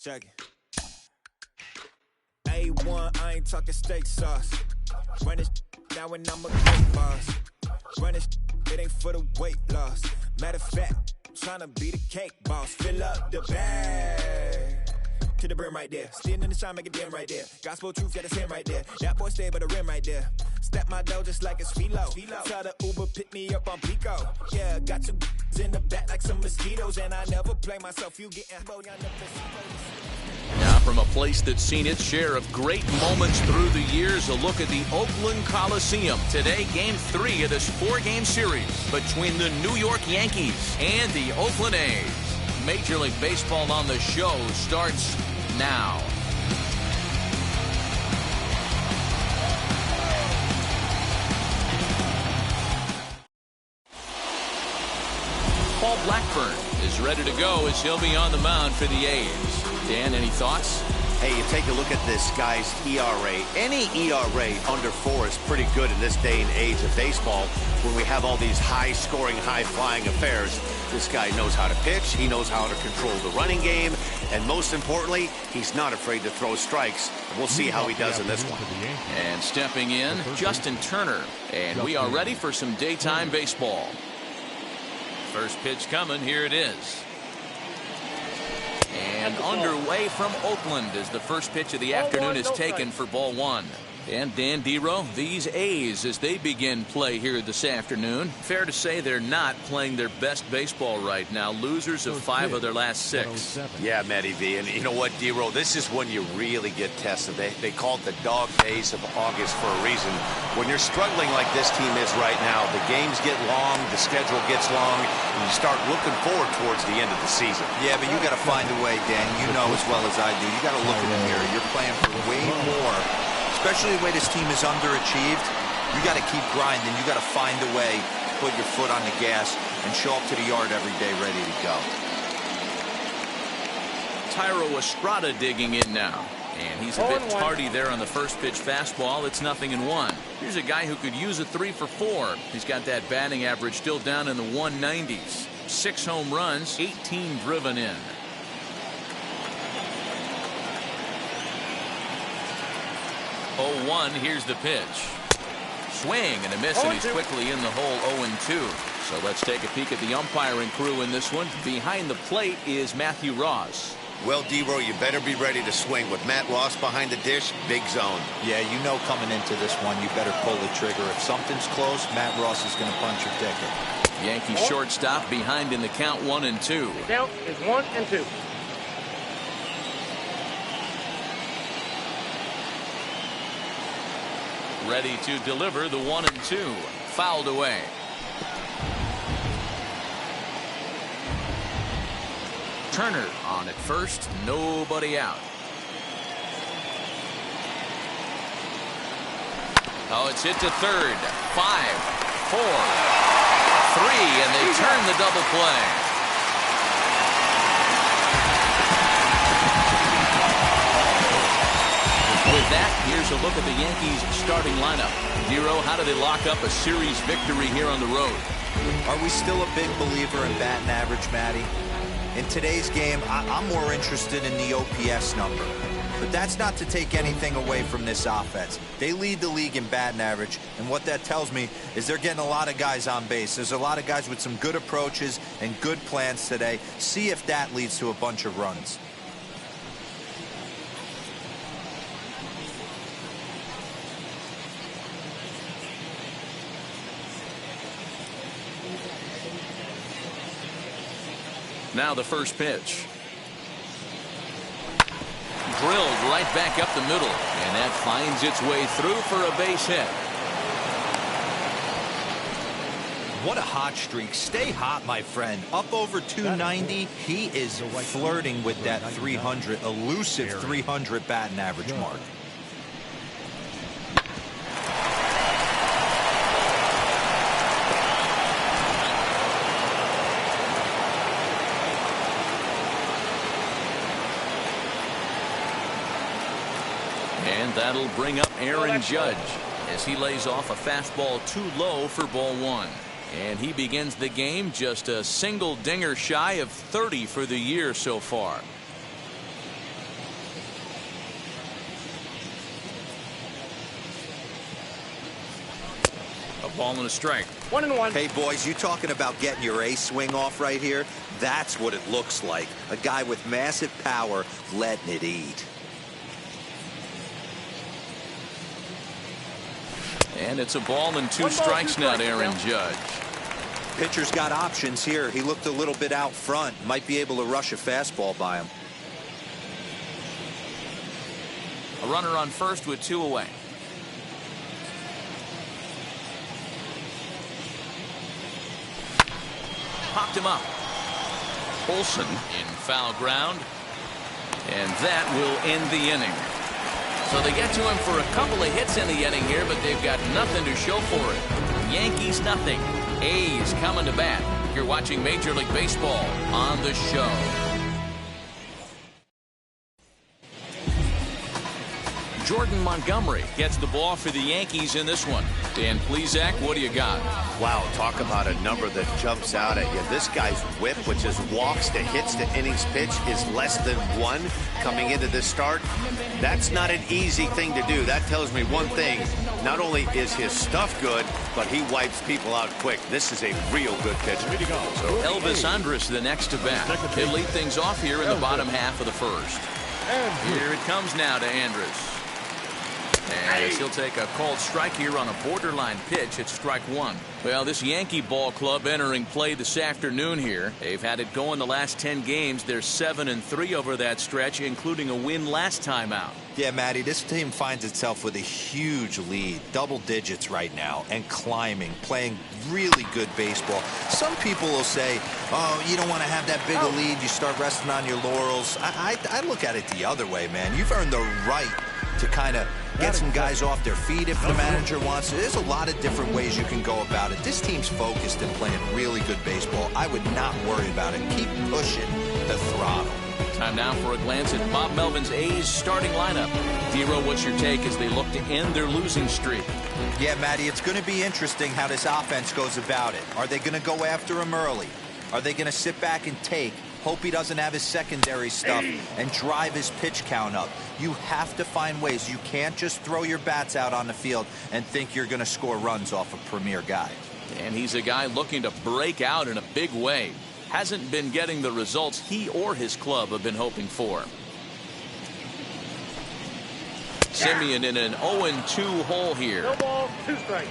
Check it. A1, I ain't talking steak sauce. Run this now and I'm a great boss. Run this, it ain't for the weight loss. Matter of fact, tryna be the cake boss. Fill up the bag to the brim right there. Standing in the shine, make it dim right there. Gospel truth, yeah, that's him right there. That boy stay by the rim right there. Step my dough just like it's philo. Tell the Uber pick me up on Pico. Yeah, got two in the back like some mosquitoes, and I never play myself. You getting now from a place that's seen its share of great moments through the years, a look at the Oakland Coliseum. Today, Game 3 of this 4-game series between the New York Yankees and the Oakland A's. Major League Baseball on the show starts now. Paul Blackburn is ready to go as he'll be on the mound for the A's. Dan, any thoughts? Hey, you take a look at this guy's ERA. Any ERA under 4 is pretty good in this day and age of baseball when we have all these high-scoring, high-flying affairs. This guy knows how to pitch, he knows how to control the running game, and most importantly, he's not afraid to throw strikes. We'll see how he does in this one. And stepping in, Justin Turner. And we are ready for some daytime baseball. First pitch coming, here it is. And underway from Oakland as the first pitch of the afternoon is taken for ball 1. And Dan Dero, these A's as they begin play here this afternoon, fair to say they're not playing their best baseball right now. Losers of 5 of their last 6. Yeah, Matty V. And you know what, Dero, this is when you really get tested. They call it the dog days of August for a reason. When you're struggling like this team is right now, the games get long, the schedule gets long, and you start looking forward towards the end of the season. Yeah, but you got to find a way, Dan. You know as well as I do. You got to look in the mirror. You're playing for way more. Especially the way this team is underachieved, you got to keep grinding. You got to find a way to put your foot on the gas and show up to the yard every day ready to go. Thairo Estrada digging in now. And he's a bit tardy there on the first pitch fastball. It's 0-1. Here's a guy who could use a 3 for 4. He's got that batting average still down in the 190s. 6 home runs, 18 driven in. 0-1, here's the pitch. Swing and a miss, and he's quickly in the hole. 0-2. So let's take a peek at the umpiring crew in this one. Behind the plate is Matthew Ross. Well, Dero, you better be ready to swing. With Matt Ross behind the dish, big zone. Yeah, you know coming into this one, you better pull the trigger. If something's close, Matt Ross is going to punch your ticket. Yankee shortstop behind in the count. 1-2. The count is 1-2. Ready to deliver the 1-2. Fouled away. Turner on at first, nobody out. Oh, it's hit to third. 5, 4, 3, and they turn the double play. With that, here's a look at the Yankees starting lineup. Dero, how do they lock up a series victory here on the road? Are we still a big believer in batting average, Matty? In today's game, I'm more interested in the OPS number. But that's not to take anything away from this offense. They lead the league in batting average, and what that tells me is they're getting a lot of guys on base. There's a lot of guys with some good approaches and good plans today. See if that leads to a bunch of runs. Now the first pitch. Drilled right back up the middle, and that finds its way through for a base hit. What a hot streak. Stay hot, my friend. Up over 290. He is flirting with that 300, elusive 300 batting average mark. And that'll bring up Aaron Judge as he lays off a fastball too low for ball 1. And he begins the game just a single dinger shy of 30 for the year so far. ball and a strike. 1-1. Hey, boys, you talking about getting your ace swing off right here? That's what it looks like. A guy with massive power letting it eat. And it's a ball and 2 strikes now to Aaron Judge. Pitcher's got options here. He looked a little bit out front. Might be able to rush a fastball by him. A runner on first with 2 away. Popped him up. Olson in foul ground. And that will end the inning. So they get to him for a couple of hits in the inning here, but they've got nothing to show for it. Yankees nothing. A's coming to bat. You're watching Major League Baseball on the show. Jordan Montgomery gets the ball for the Yankees in this one. Dan Plesac, what do you got? Wow, talk about a number that jumps out at you. This guy's whip, which is walks to hits to innings pitch, is less than 1 coming into this start. That's not an easy thing to do. That tells me one thing. Not only is his stuff good, but he wipes people out quick. This is a real good pitcher. So Elvis Andrus the next to bat. He'll lead things off here in the bottom half of the first. Here it comes now to Andrus. And he'll take a called strike here on a borderline pitch at strike 1. Well, this Yankee ball club entering play this afternoon here. They've had it going the last 10 games. They're 7-3 over that stretch, including a win last time out. Yeah, Matty, this team finds itself with a huge lead, double digits right now, and climbing, playing really good baseball. Some people will say, oh, you don't want to have that big a lead. You start resting on your laurels. I look at it the other way, man. You've earned the right to kind of get some guys off their feet if the manager wants to. There's a lot of different ways you can go about it. This team's focused and playing really good baseball. I would not worry about it. Keep pushing the throttle. Time now for a glance at Bob Melvin's A's starting lineup. Dero, what's your take as they look to end their losing streak? Yeah, Matty, it's going to be interesting how this offense goes about it. Are they going to go after him early? Are they going to sit back and take, hope he doesn't have his secondary stuff, and drive his pitch count up? You have to find ways. You can't just throw your bats out on the field and think you're going to score runs off a premier guy. And he's a guy looking to break out in a big way. Hasn't been getting the results he or his club have been hoping for. Simeon in an 0-2 hole here. No ball, 2 strikes.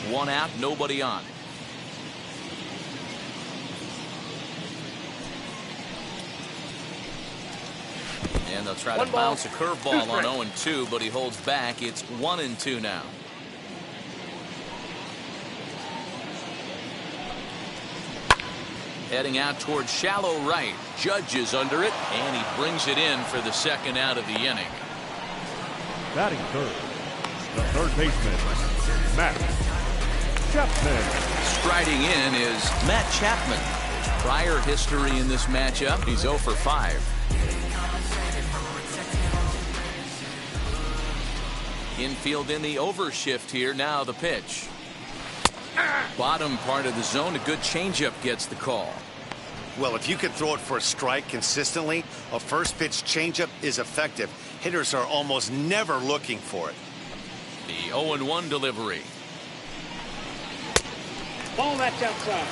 One out, nobody on. And they'll try to bounce a curveball on 0-2, but he holds back. It's 1-2 now. Heading out towards shallow right. Judge is under it, and he brings it in for the second out of the inning. Batting third, the third baseman, Matt Chapman. Striding in is Matt Chapman. Prior history in this matchup, he's 0 for 5. Infield in the overshift here. Now the pitch. Bottom part of the zone. A good changeup gets the call. Well, if you can throw it for a strike consistently, a first pitch changeup is effective. Hitters are almost never looking for it. The 0-1 delivery. Ball that's outside.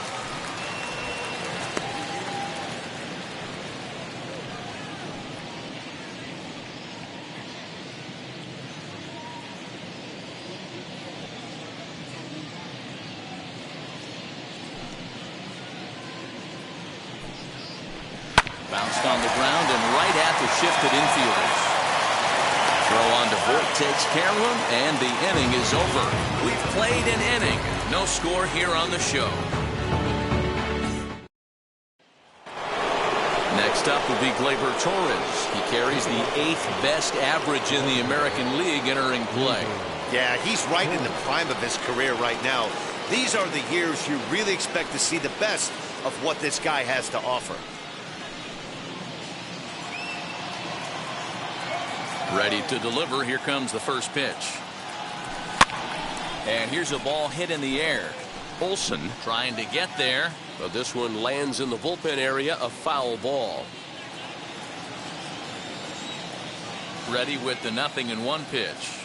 Bounced on the ground and right at the shifted infielders. Throw on to Voit takes care of him, and the inning is over. We've played an inning. No score here on the show. Next up will be Gleyber Torres. He carries the 8th best average in the American League entering play. Yeah, he's right in the prime of his career right now. These are the years you really expect to see the best of what this guy has to offer. Ready to deliver. Here comes the first pitch. And here's a ball hit in the air. Olson trying to get there, but this one lands in the bullpen area, a foul ball. Ready with the 0-1 pitch.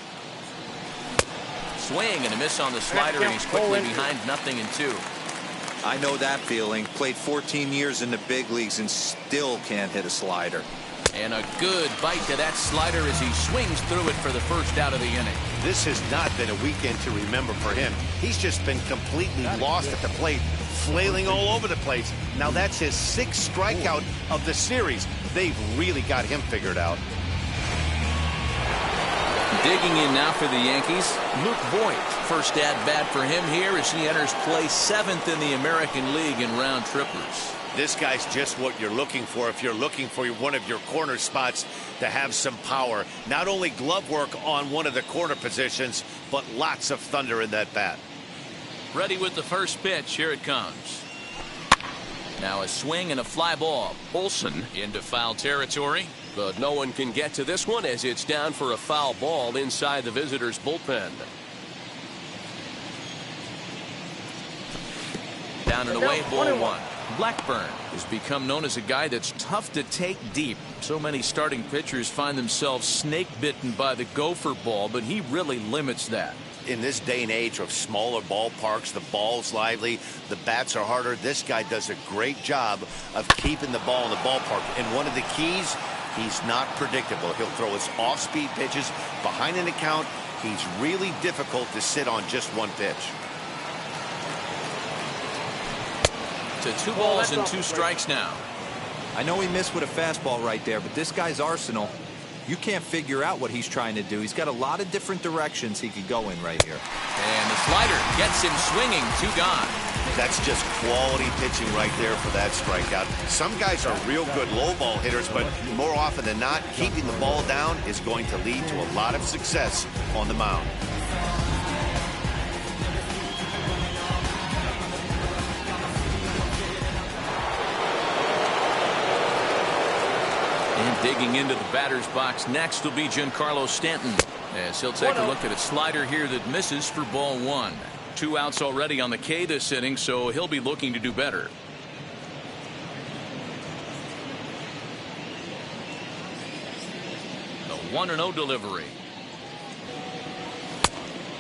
Swing and a miss on the slider, and he's quickly behind 0-2. I know that feeling. Played 14 years in the big leagues and still can't hit a slider. And a good bite to that slider as he swings through it for the first out of the inning. This has not been a weekend to remember for him. He's just been completely lost at the plate, flailing all over the place. Now that's his 6th strikeout of the series. They've really got him figured out. Digging in now for the Yankees, Luke Voit. First at-bat for him here as he enters play 7th in the American League in round trippers. This guy's just what you're looking for if you're looking for one of your corner spots to have some power. Not only glove work on one of the corner positions, but lots of thunder in that bat. Ready with the first pitch. Here it comes. Now a swing and a fly ball. Olsen into foul territory. But no one can get to this one as it's down for a foul ball inside the visitors' bullpen. Down and away, ball 1. Blackburn has become known as a guy that's tough to take deep. So many starting pitchers find themselves snake bitten by the gopher ball, but he really limits that. In this day and age of smaller ballparks, the ball's lively, the bats are harder. This guy does a great job of keeping the ball in the ballpark. And one of the keys, he's not predictable. He'll throw his off-speed pitches behind an account. He's really difficult to sit on just one pitch. To 2 balls and 2 strikes now. I know he missed with a fastball right there, but this guy's arsenal, you can't figure out what he's trying to do. He's got a lot of different directions he could go in right here. And the slider gets him swinging. 2 gone. That's just quality pitching right there for that strikeout. Some guys are real good low ball hitters, but more often than not, keeping the ball down is going to lead to a lot of success on the mound. And digging into the batter's box next will be Giancarlo Stanton, as he'll take a look at a slider here that misses for ball 1. 2 outs already on the K this inning, so he'll be looking to do better. The 1-0 delivery.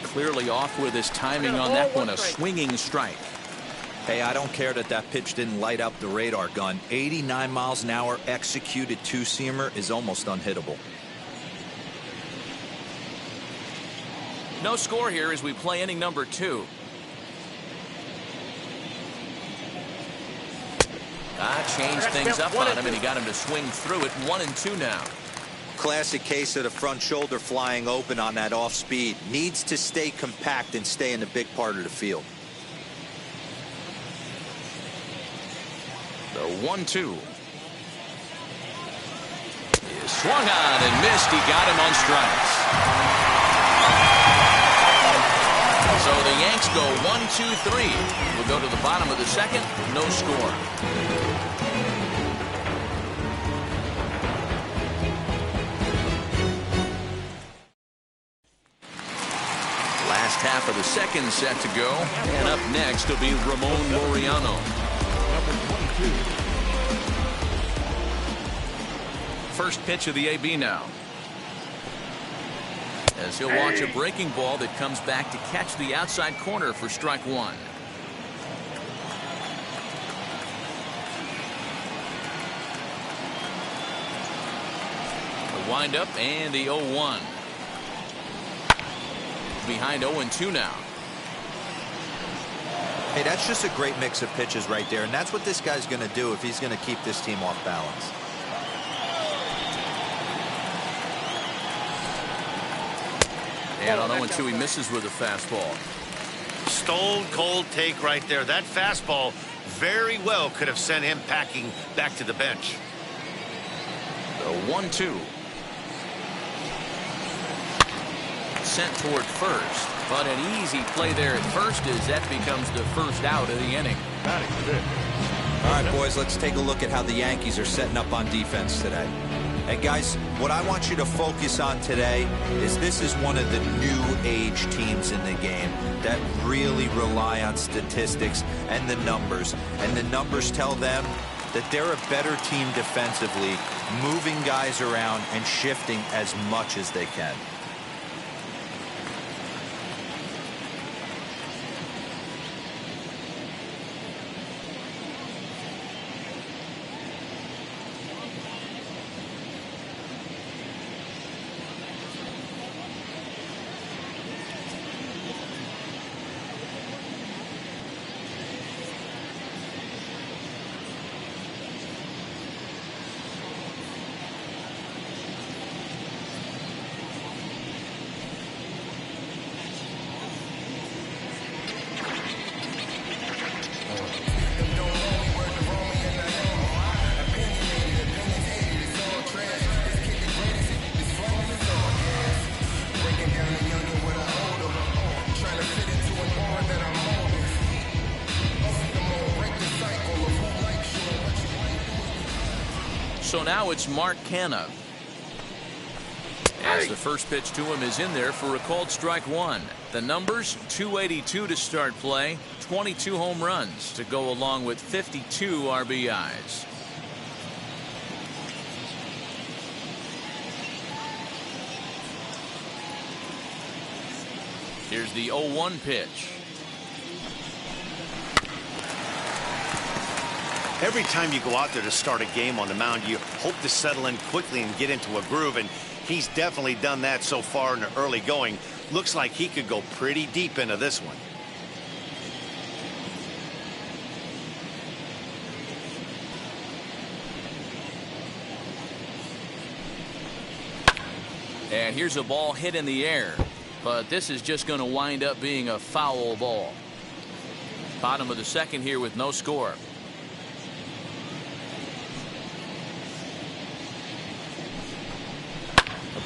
Clearly off with his timing on that one, a swinging strike. Hey, I don't care that that pitch didn't light up the radar gun. 89 miles an hour executed 2-seamer is almost unhittable. No score here as we play inning number 2. Changed things up on him, and he got him to swing through it. 1-2 now. Classic case of the front shoulder flying open on that off speed. Needs to stay compact and stay in the big part of the field. The 1-2 is swung on and missed. He got him on strikes. So the Yanks go 1-2-3. We'll go to the bottom of the 2nd. No score. Last half of the 2nd set to go. And up next will be Ramon Laureano. First pitch of the AB now. As he'll watch a breaking ball that comes back to catch the outside corner for strike 1. The windup and the 0-1. Behind 0-2 now. Hey, that's just a great mix of pitches right there, and that's what this guy's going to do if he's going to keep this team off balance. And on 0-2, he misses with a fastball. Stone cold take right there. That fastball very well could have sent him packing back to the bench. The 1-2. Sent toward first, but an easy play there at first as that becomes the first out of the inning. All right, boys, let's take a look at how the Yankees are setting up on defense today. And guys, what I want you to focus on today is this is one of the new age teams in the game that really rely on statistics and the numbers. And the numbers tell them that they're a better team defensively, moving guys around and shifting as much as they can. So now it's Mark Canha. As the first pitch to him is in there for a called strike one. The numbers: 282 to start play, 22 home runs to go along with 52 RBIs. Here's the 0-1 pitch. Every time you go out there to start a game on the mound, you hope to settle in quickly and get into a groove, and he's definitely done that so far in the early going. Looks like he could go pretty deep into this one. And here's a ball hit in the air, but this is just going to wind up being a foul ball. Bottom of the second here with no score.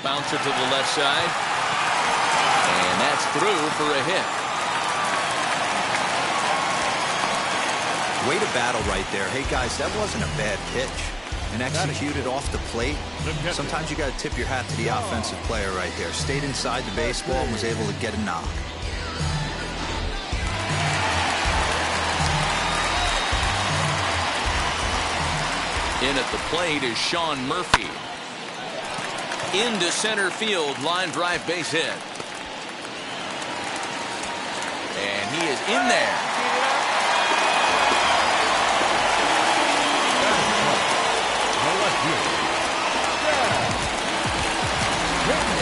Bouncer to the left side, and that's through for a hit. Way to battle right there. Hey guys, that wasn't a bad pitch, and executed off the plate. Sometimes you got to tip your hat to the offensive player right there. Stayed inside the baseball and was able to get a knock. In at the plate is Sean Murphy. Into center field, line drive base hit. And he is in there.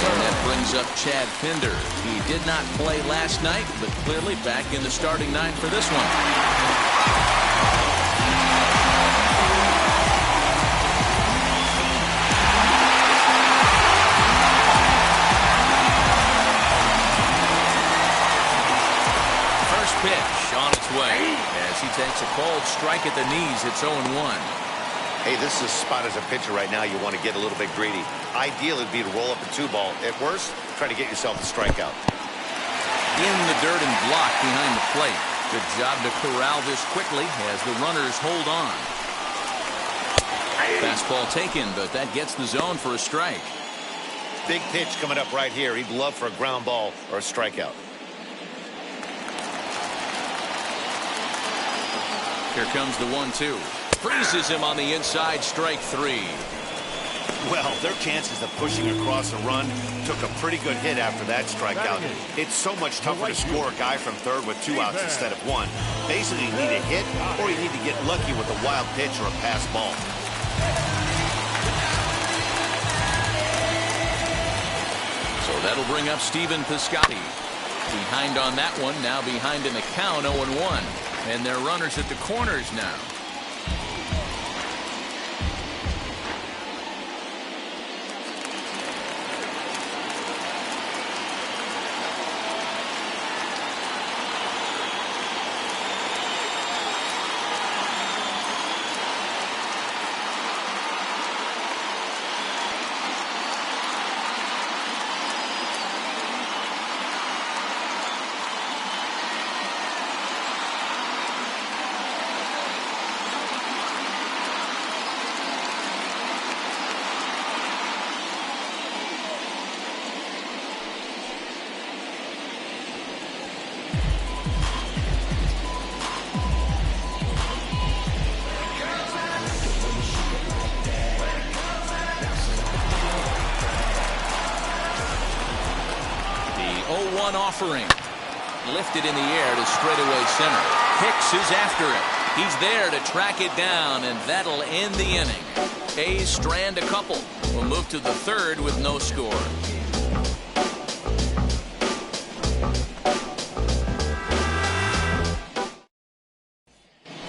And that brings up Chad Pinder. He did not play last night, but clearly back in the starting nine for this one. Pitch on its way as he takes a called strike at the knees. It's 0-1. Hey, this is a spot as a pitcher right now. You want to get a little bit greedy. Ideal would be to roll up a 2-ball. At worst, try to get yourself a strikeout. In the dirt and blocked behind the plate. Good job to corral this quickly as the runners hold on. Fastball taken, but that gets the zone for a strike. Big pitch coming up right here. He'd love for a ground ball or a strikeout. Here comes the 1-2. Freezes him on the inside, strike three. Well, their chances of pushing across a run took a pretty good hit after that strikeout. It's so much tougher to score a guy from third with 2 outs instead of 1. Basically, you need a hit or you need to get lucky with a wild pitch or a pass ball. So that'll bring up Stephen Piscotty. Behind on that one, now behind in the count, 0-1. And they're runners at the corners now. 1 offering. Lifted in the air to straightaway center. Hicks is after it. He's there to track it down, and that'll end the inning. A's strand a couple. We'll move to the 3rd with no score.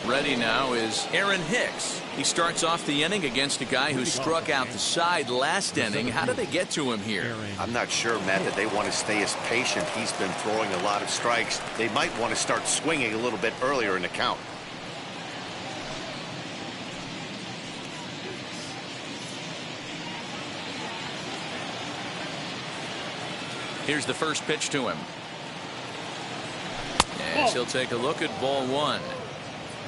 Ready now is Aaron Hicks. He starts off the inning against a guy who struck out the side last inning. How did they get to him here? I'm not sure, Matt, that they want to stay as patient. He's been throwing a lot of strikes. They might want to start swinging a little bit earlier in the count. Here's the first pitch to him. As he'll take a look at ball 1.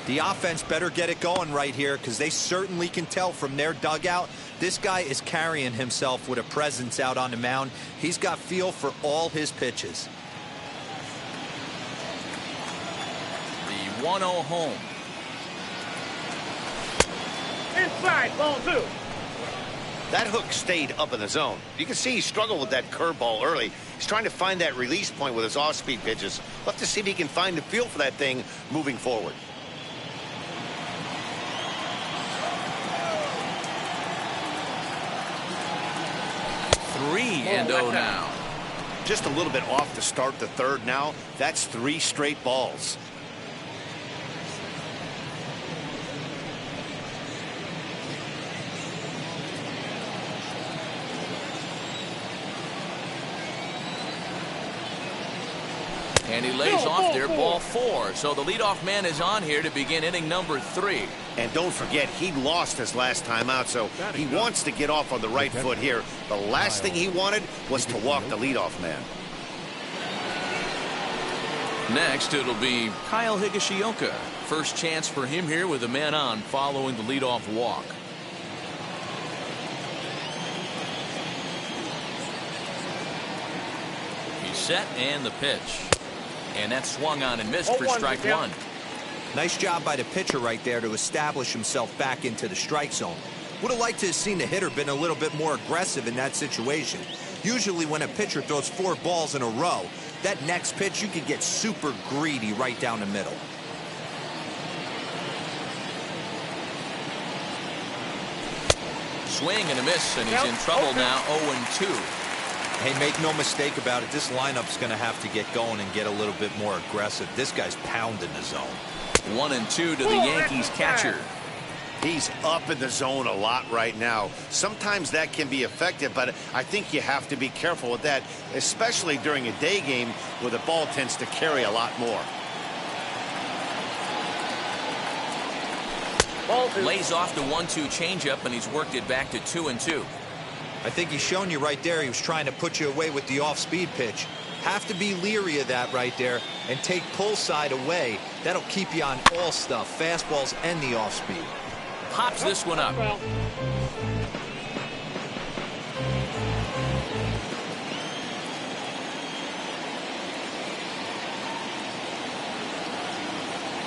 The offense better get it going right here, because they certainly can tell from their dugout this guy is carrying himself with a presence out on the mound. He's got feel for all his pitches. The 1-0 home. Inside, ball 2. That hook stayed up in the zone. You can see he struggled with that curveball early. He's trying to find that release point with his off-speed pitches. We'll have to see if he can find the feel for that thing moving forward. And 0 now. Just a little bit off to start the 3rd now. That's 3 straight balls. And he lays off there, ball 4. So the leadoff man is on here to begin inning number 3. And don't forget, he lost his last time out, so he wants to get off on the right foot here. The last thing he wanted was to walk the leadoff man. Next, it'll be Kyle Higashioka. First chance for him here with a man on following the leadoff walk. He's set, and the pitch. And that's swung on and missed for strike 1. Nice job by the pitcher right there to establish himself back into the strike zone. Would have liked to have seen the hitter been a little bit more aggressive in that situation. Usually when a pitcher throws 4 balls in a row, that next pitch you could get super greedy right down the middle. Swing and a miss, and he's in trouble now. 0-2. Hey, make no mistake about it, this lineup's going to have to get going and get a little bit more aggressive. This guy's pounding the zone. 1-2 to the Yankees catcher. He's up in the zone a lot right now. Sometimes that can be effective, but I think you have to be careful with that, especially during a day game where the ball tends to carry a lot more. Lays off the 1-2 changeup, and he's worked it back to 2-2. I think he's shown you right there he was trying to put you away with the off-speed pitch. Have to be leery of that right there and take pull side away. That'll keep you on all stuff, fastballs and the off-speed. Pops this one up.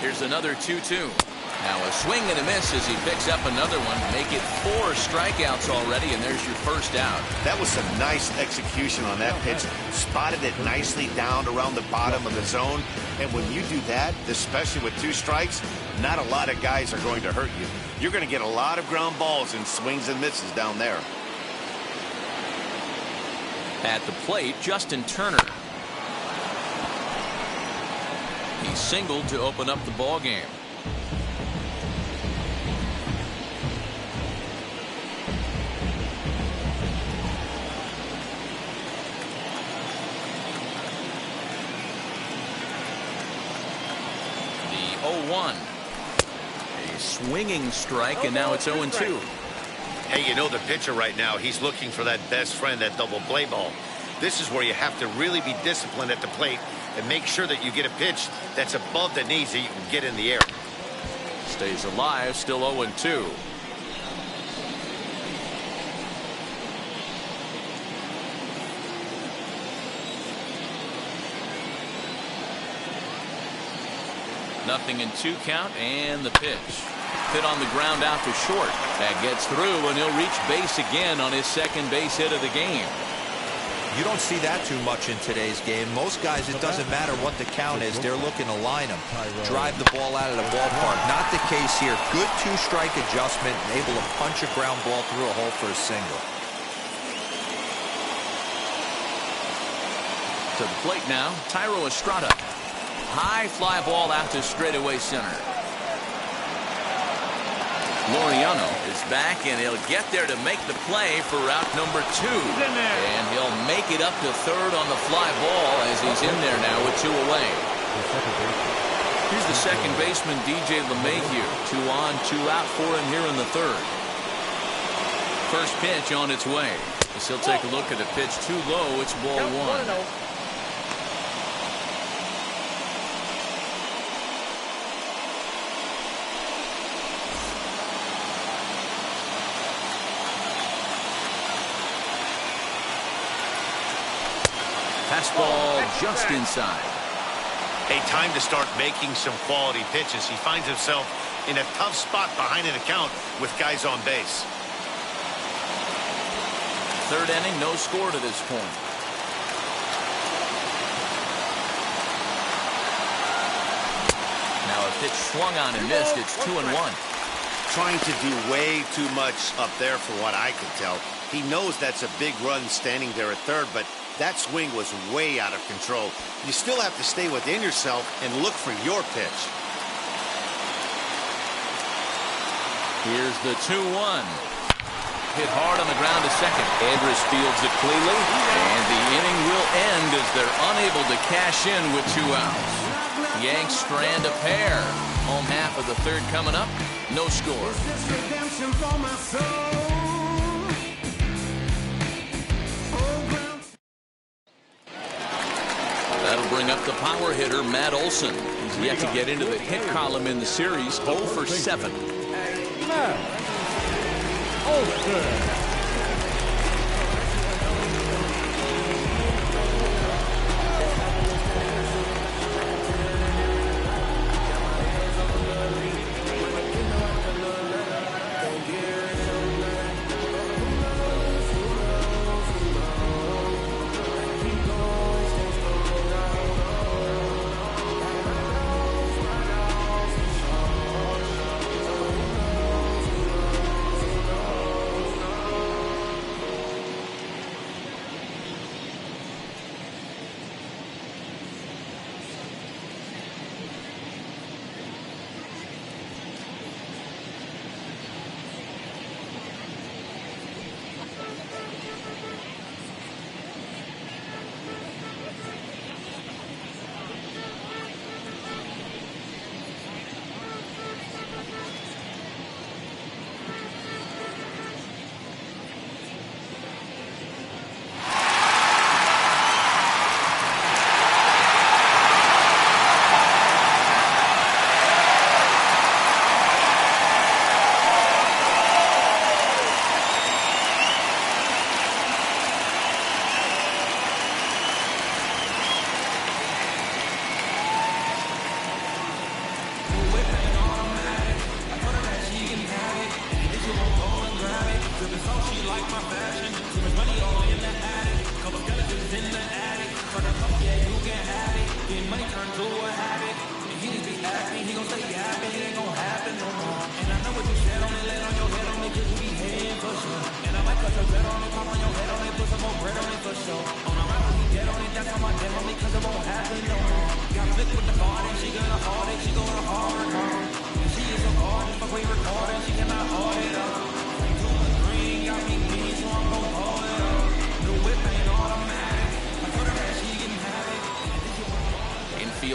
Here's another 2-2. Now a swing and a miss as he picks up another one. Make it 4 strikeouts already, and there's your first out. That was some nice execution on that pitch. Spotted it nicely down around the bottom of the zone. And when you do that, especially with 2 strikes, not a lot of guys are going to hurt you. You're going to get a lot of ground balls and swings and misses down there. At the plate, Justin Turner. He singled to open up the ball game. The 0-1. A swinging strike, and now it's 0-2. Hey, you know the pitcher right now, he's looking for that best friend, that double play ball. This is where you have to really be disciplined at the plate and make sure that you get a pitch that's above the knees that you can get in the air. Stays alive, still 0-2. Nothing in 2 count, and the pitch. Hit on the ground out to short. That gets through, and he'll reach base again on his second base hit of the game. You don't see that too much in today's game. Most guys, it doesn't matter what the count is. They're looking to line them, drive the ball out of the ballpark. Not the case here. Good two-strike adjustment, able to punch a ground ball through a hole for a single. To the plate now, Thairo Estrada. High fly ball out to straightaway center. Laureano is back, and he'll get there to make the play for route number 2. And he'll make it up to third on the fly ball as he's in there now with 2 away. Here's the second baseman, DJ LeMahieu. 2 on, 2 out for him here in the third. First pitch on its way. As he'll take a look at the pitch too low. It's ball 1. Fastball just inside. A time to start making some quality pitches. He finds himself in a tough spot behind an account with guys on base. Third inning, no score to this point. Now a pitch swung on and missed. It's 2-1. Trying to do way too much up there for what I can tell. He knows that's a big run standing there at third, but that swing was way out of control. You still have to stay within yourself and look for your pitch. Here's the 2-1. Hit hard on the ground to second. Andrus fields it cleanly, and the inning will end as they're unable to cash in with 2 outs. Yanks strand a pair. Home half of the third coming up. No score. That'll bring up the power hitter, Matt Olson. He's yet to get into the hit column in the series. 0 for 7. Matt Olson.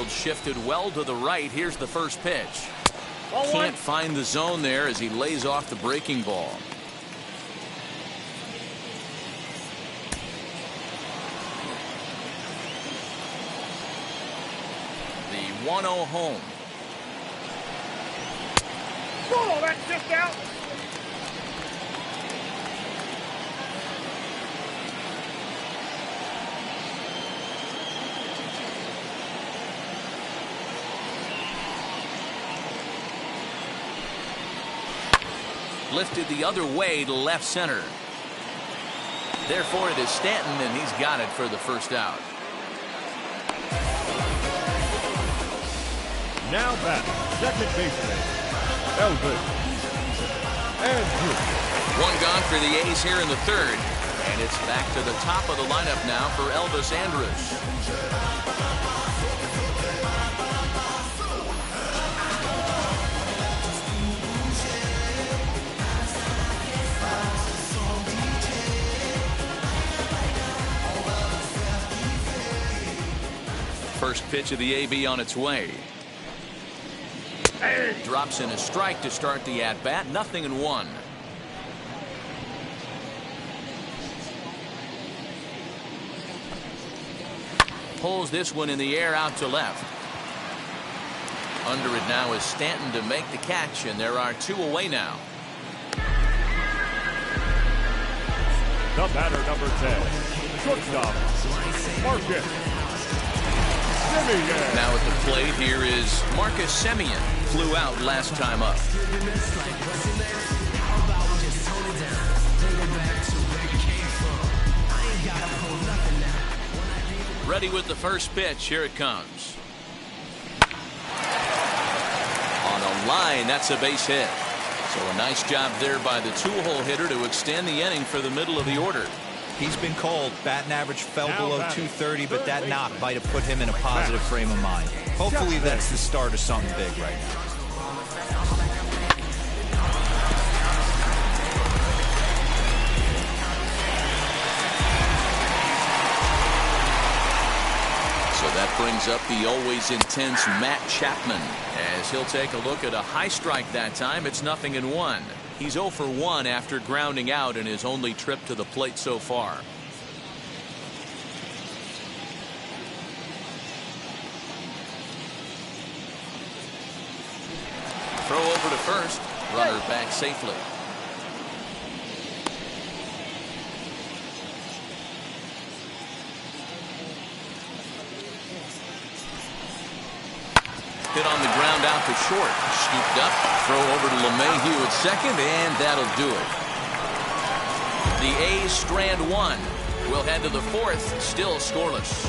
Shifted well to the right. Here's the first pitch. Can't find the zone there as he lays off the breaking ball. The 1-0 home. Oh, that's just out. Lifted the other way to left center. Therefore, it is Stanton, and he's got it for the first out. Now back, second baseman, Elvis Andrus. One gone for the A's here in the third. And it's back to the top of the lineup now for Elvis Andrus. First pitch of the AB on its way. Drops in a strike to start the at-bat. 0-1. Pulls this one in the air out to left. Under it now is Stanton to make the catch, and there are 2 away now. The batter, number 10, shortstop, Marcus Semien. Now at the plate, here is Marcus Semien. Flew out last time up. Ready with the first pitch. Here it comes. On a line, that's a base hit. So a nice job there by the 2-hole hitter to extend the inning for the middle of the order. He's been called. Batting average fell below 230, but that knock might have put him in a positive frame of mind. Hopefully that's the start of something big right now. So that brings up the always intense Matt Chapman as he'll take a look at a high strike that time. It's 0-1. He's 0 for 1 after grounding out in his only trip to the plate so far. Throw over to first. Runner back safely. Hit on the ground out to short. Scooped up. Throw over to LeMahieu at second, and that'll do it. The A's strand 1. We'll head to the 4th, still scoreless.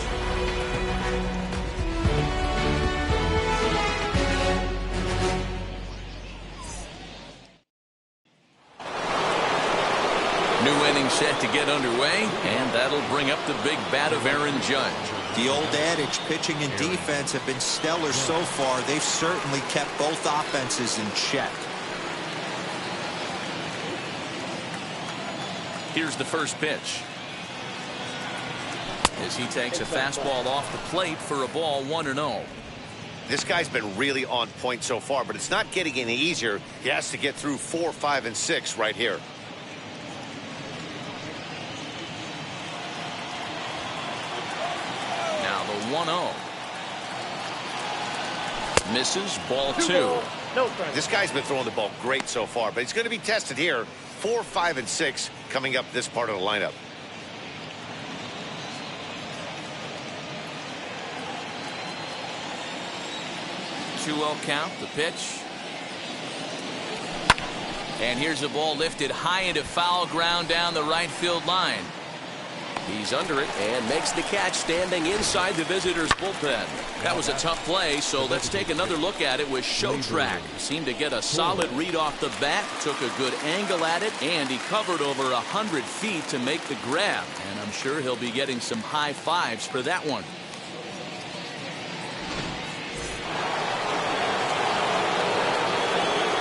New inning set to get underway, and that'll bring up the big bat of Aaron Judge. The old adage, pitching and defense have been stellar so far. They've certainly kept both offenses in check. Here's the first pitch. As he takes a fastball off the plate for a ball, 1-0. This guy's been really on point so far, but it's not getting any easier. He has to get through 4, 5, and 6 right here. Now the 1-0. Misses, ball 2. No, this guy's been throwing the ball great so far, but he's going to be tested here. 4, 5, and 6 coming up this part of the lineup. Count, the pitch. And here's a ball lifted high into foul ground down the right field line. He's under it and makes the catch standing inside the visitors' bullpen. That was a tough play, so let's take another look at it with Showtrack. Seemed to get a solid read off the bat, took a good angle at it, and he covered over 100 feet to make the grab. And I'm sure he'll be getting some high fives for that one.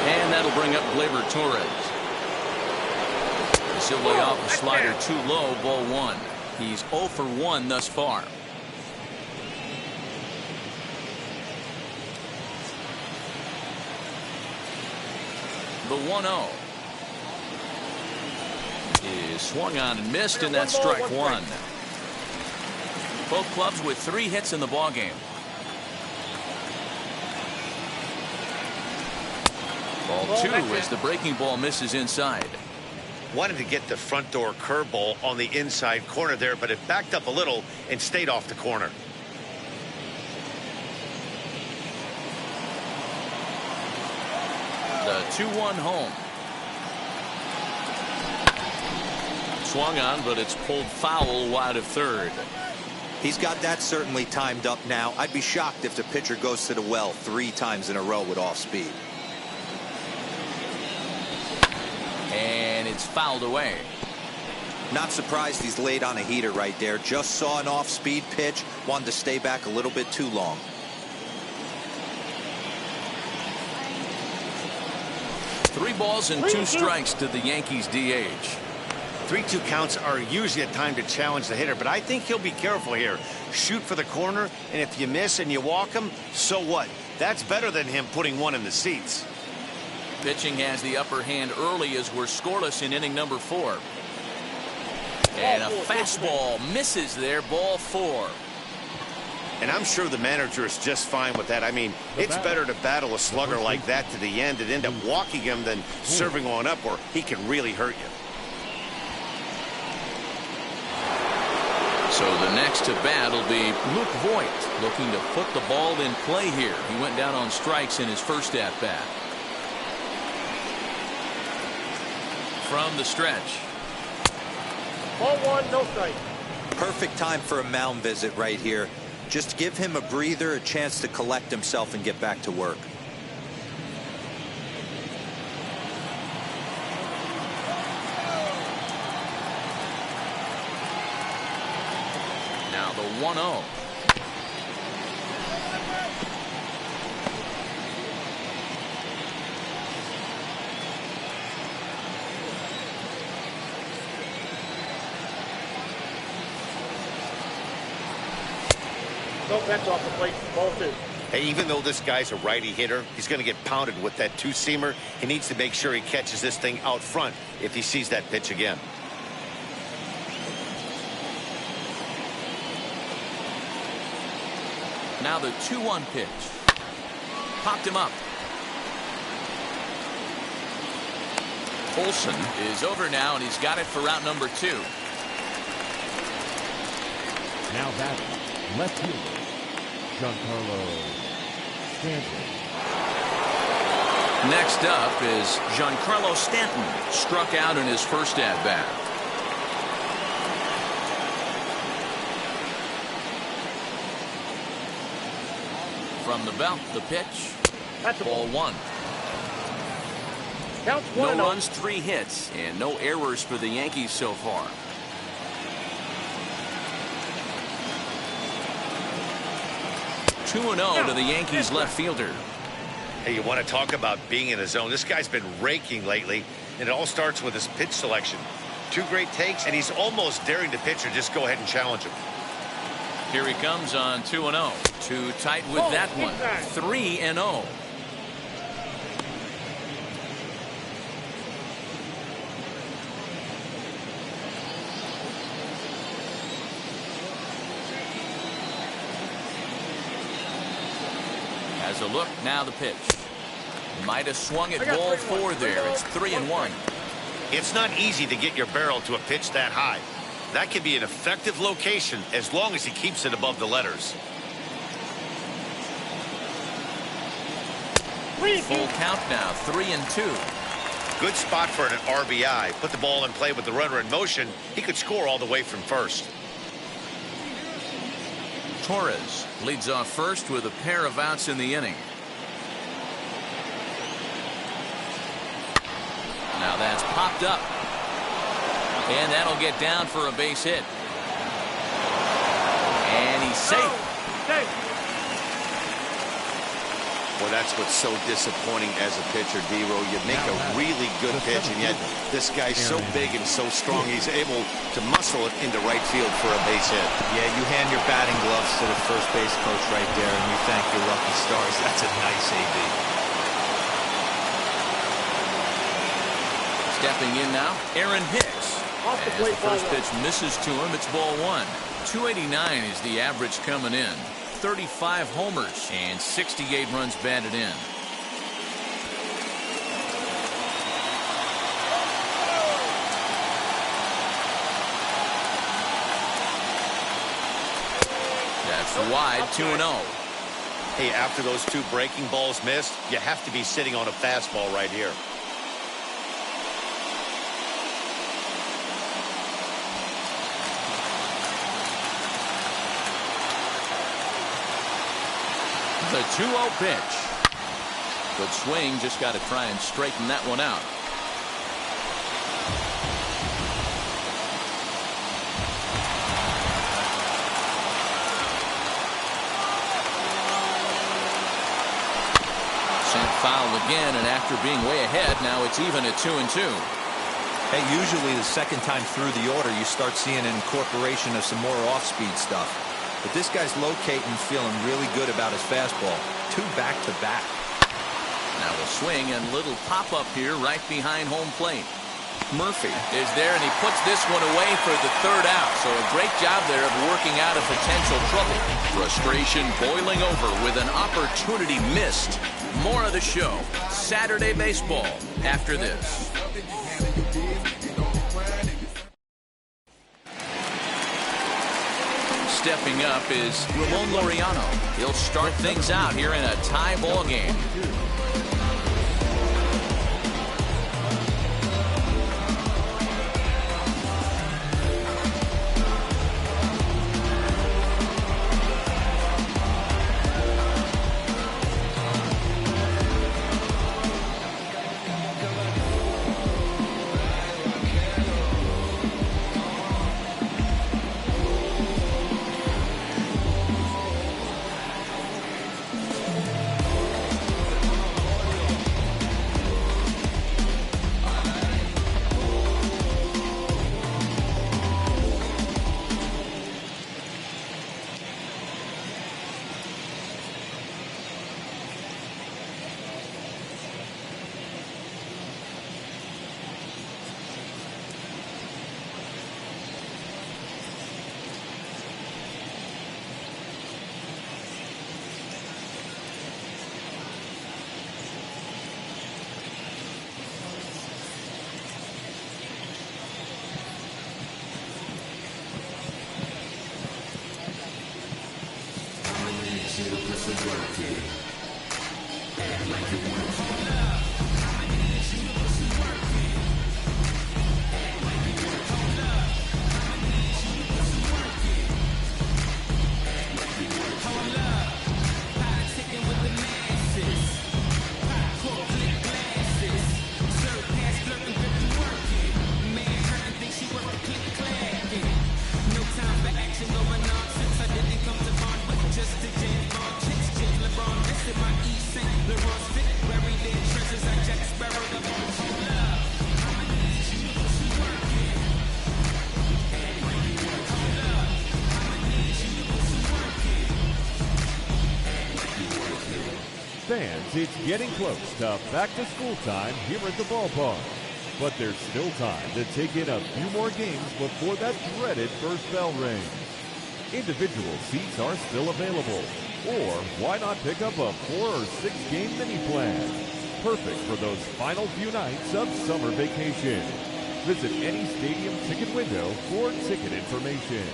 And that'll bring up Gleyber Torres. He'll lay off a slider too low, ball 1. He's 0 for 1 thus far. The 1-0 is swung on and missed, and that's strike 1. Both clubs with 3 hits in the ballgame. Ball 2 as the breaking ball misses inside. Wanted to get the front door curveball on the inside corner there, but it backed up a little and stayed off the corner. The 2-1 home. swung on, but it's pulled foul wide of third. He's got that certainly timed up now. I'd be shocked if the pitcher goes to the well 3 times in a row with off speed. And it's fouled away. Not surprised he's laid on a heater right there. Just saw an off-speed pitch. Wanted to stay back a little bit too long. Three balls and 2 strikes to the Yankees DH. 3-2 counts are usually a time to challenge the hitter, but I think he'll be careful here. Shoot for the corner, and if you miss and you walk him, so what? That's better than him putting one in the seats. Pitching has the upper hand early as we're scoreless in inning number 4. And a fastball misses there, ball 4. And I'm sure the manager is just fine with that. I mean, it's better to battle a slugger like that to the end and end up walking him than serving one up where he can really hurt you. So the next to bat will be Luke Voit, looking to put the ball in play here. He went down on strikes in his first at bat. From the stretch. Ball 1, no strike. Perfect time for a mound visit right here. Just give him a breather, a chance to collect himself and get back to work. Now the 1-0. No, that's off the plate. Ball 2. Hey, even though this guy's a righty hitter, he's going to get pounded with that 2-seamer. He needs to make sure he catches this thing out front if he sees that pitch again. Now the 2-1 pitch. Popped him up. Olsen is over now, and he's got it for out number 2. Now batting, left fielder, Giancarlo Stanton. Next up is Giancarlo Stanton, struck out in his first at bat. From the belt, the pitch. That's a Ball 1. Counts 1-0. No runs, 3 hits, and no errors for the Yankees so far. Two 2-0 to the Yankees left fielder. Hey, you want to talk about being in the zone? This guy's been raking lately, and it all starts with his pitch selection. 2 great takes, and he's almost daring the pitcher just go ahead and challenge him. Here he comes on 2-0. Too tight with that one. 3-0. As a look, now the pitch. Might have swung at ball 4 there. It's 3-1. It's not easy to get your barrel to a pitch that high. That can be an effective location as long as he keeps it above the letters. Full count now, 3-2. Good spot for an RBI. Put the ball in play with the runner in motion. He could score all the way from first. Torres leads off first with a pair of outs in the inning. Now that's popped up. And that'll get down for a base hit. And he's safe. Well, that's what's so disappointing as a pitcher, D-Row. You make a really good pitch, and yet this guy's so big and so strong, he's able to muscle it into right field for a base hit. Yeah, you hand your batting gloves to the first base coach right there, and you thank your lucky stars. That's a nice AB. Stepping in now, Aaron Hicks. Off the As plate, the first ball 1. pitch misses to him, it's ball 1. 289 is the average coming in. 35 homers and 68 runs batted in. That's wide, 2-0. Hey, after those 2 breaking balls missed, you have to be sitting on a fastball right here. the 2-0 pitch. Good swing, just got to try and straighten that one out. Sent foul again, and after being way ahead, now it's even at 2-2. Hey, usually the second time through the order, you start seeing an incorporation of some more off-speed stuff. But this guy's locating, feeling really good about his fastball. 2 back-to-back. Now a swing and little pop-up here right behind home plate. Murphy is there, and he puts this one away for the 3rd out. So a great job there of working out of potential trouble. Frustration boiling over with an opportunity missed. More of the show, Saturday Baseball, after this. Stepping up is Ramon Laureano. He'll start things out here in a tie ball game. Fans, it's getting close to back-to-school time here at the ballpark. But there's still time to take in a few more games before that dreaded first bell rings. Individual seats are still available. Or why not pick up a 4 or 6 game mini plan? Perfect for those final few nights of summer vacation. Visit any stadium ticket window for ticket information.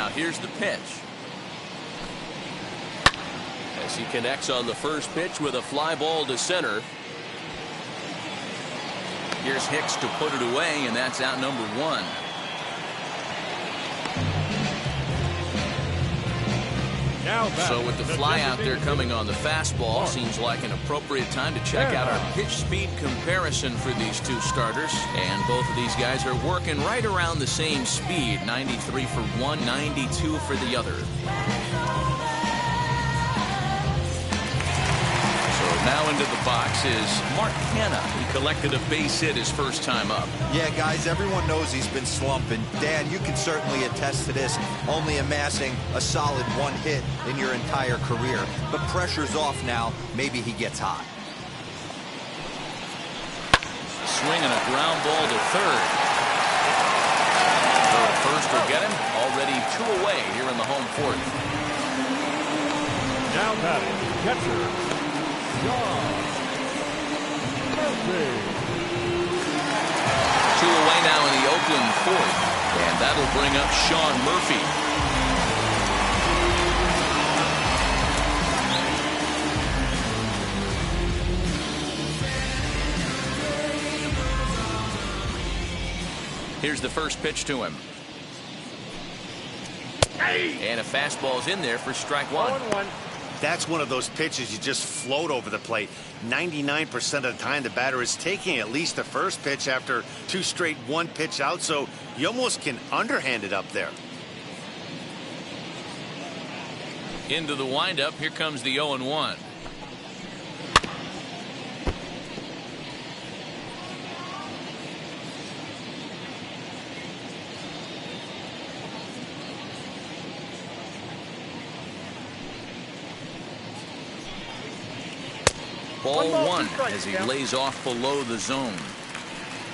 Now here's the pitch. As he connects on the first pitch with a fly ball to center. Here's Hicks to put it away, and that's out number 1. So with the fly out there coming on the fastball, seems like an appropriate time to check out our pitch speed comparison for these two starters. And both of these guys are working right around the same speed, 93 for one, 92 for the other. Now into the box is Mark Hanna. He collected a base hit his first time up. Yeah, guys, everyone knows he's been slumping. Dan, you can certainly attest to this, only amassing a solid 1 hit in your entire career. But pressure's off now. Maybe he gets hot. Swinging a ground ball to third. So at first will get him. Already 2 away here in the home fourth. Now batting, catcher, Sean Murphy. 2 away now in the Oakland fourth, and that'll bring up Sean Murphy. Here's the first pitch to him. And a fastball's in there for strike 1. That's one of those pitches you just float over the plate. 99% of the time the batter is taking at least the first pitch after 2 straight 1-pitch out, so you almost can underhand it up there. Into the windup, here comes the 0-1. Ball 1 as he lays off below the zone.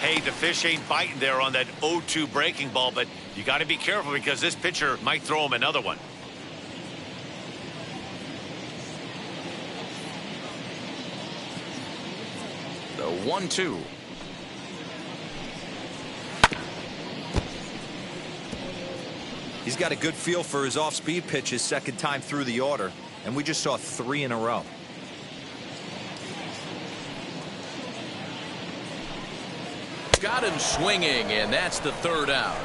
Hey, the fish ain't biting there on that 0-2 breaking ball, but you got to be careful because this pitcher might throw him another one. The 1-2. He's got a good feel for his off-speed pitches second time through the order, and we just saw 3 in a row. Got him swinging, and that's the 3rd out.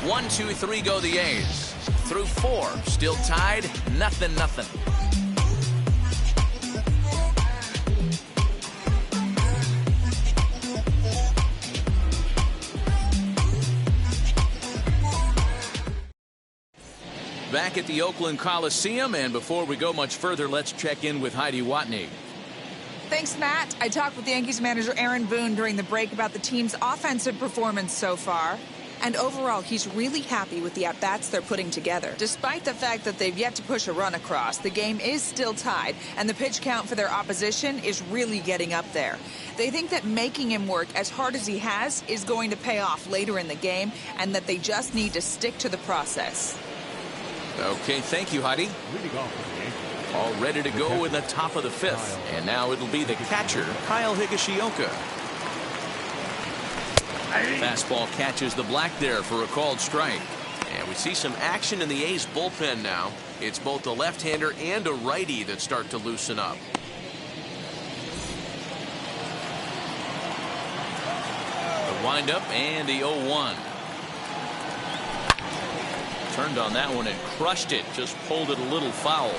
1, 2, 3 go the A's. Through 4, still tied, 0-0. Back at the Oakland Coliseum, and before we go much further, let's check in with Heidi Watney. Thanks, Matt. I talked with Yankees manager Aaron Boone during the break about the team's offensive performance so far. And overall, he's really happy with the at-bats they're putting together. Despite the fact that they've yet to push a run across, the game is still tied, and the pitch count for their opposition is really getting up there. They think that making him work as hard as he has is going to pay off later in the game, and that they just need to stick to the process. Okay, thank you, Heidi. All ready to go in the top of the 5th. And now it'll be the catcher, Kyle Higashioka. Fastball catches the black there for a called strike. And we see some action in the A's bullpen now. It's both a left-hander and a righty that start to loosen up. The windup and the 0-1. Turned on that one and crushed it. Just pulled it a little foul.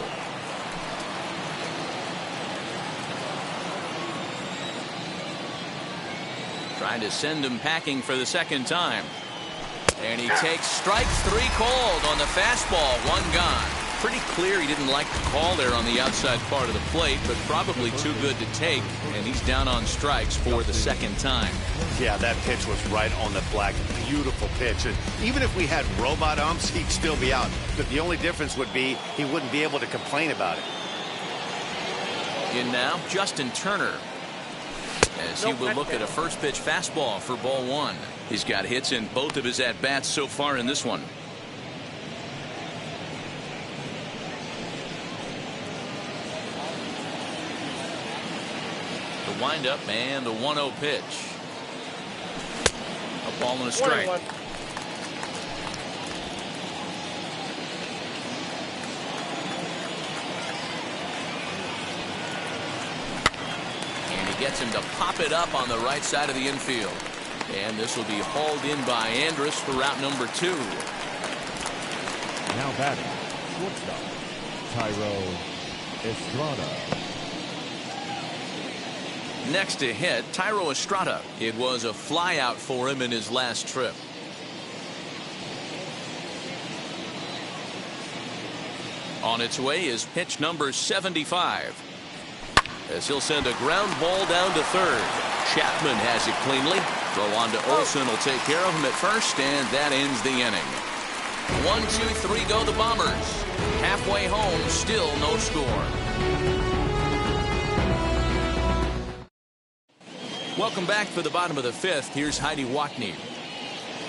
Trying to send him packing for the 2nd time. And he takes strike 3 called on the fastball. 1 gone. Pretty clear he didn't like the call there on the outside part of the plate, but probably too good to take. And he's down on strikes for the 2nd time. Yeah, that pitch was right on the black. Beautiful pitch. And even if we had robot umps, he'd still be out. But the only difference would be he wouldn't be able to complain about it. In now, Justin Turner. As he will look at a first pitch fastball for ball 1. He's got hits in both of his at-bats so far in this one. The windup and the 1-0 pitch. A ball and a strike. gets him to pop it up on the right side of the infield. And this will be hauled in by Andrus for route number 2. Now batting, shortstop, Thairo Estrada. Next to hit, Thairo Estrada. It was a flyout for him in his last trip. On its way is pitch number 75. As he'll send a ground ball down to third. Chapman has it cleanly. Throw on to Olsen will take care of him at first, and that ends the inning. 1, 2, 3 go the Bombers. Halfway home, still no score. Welcome back for the bottom of the 5th. Here's Heidi Watney.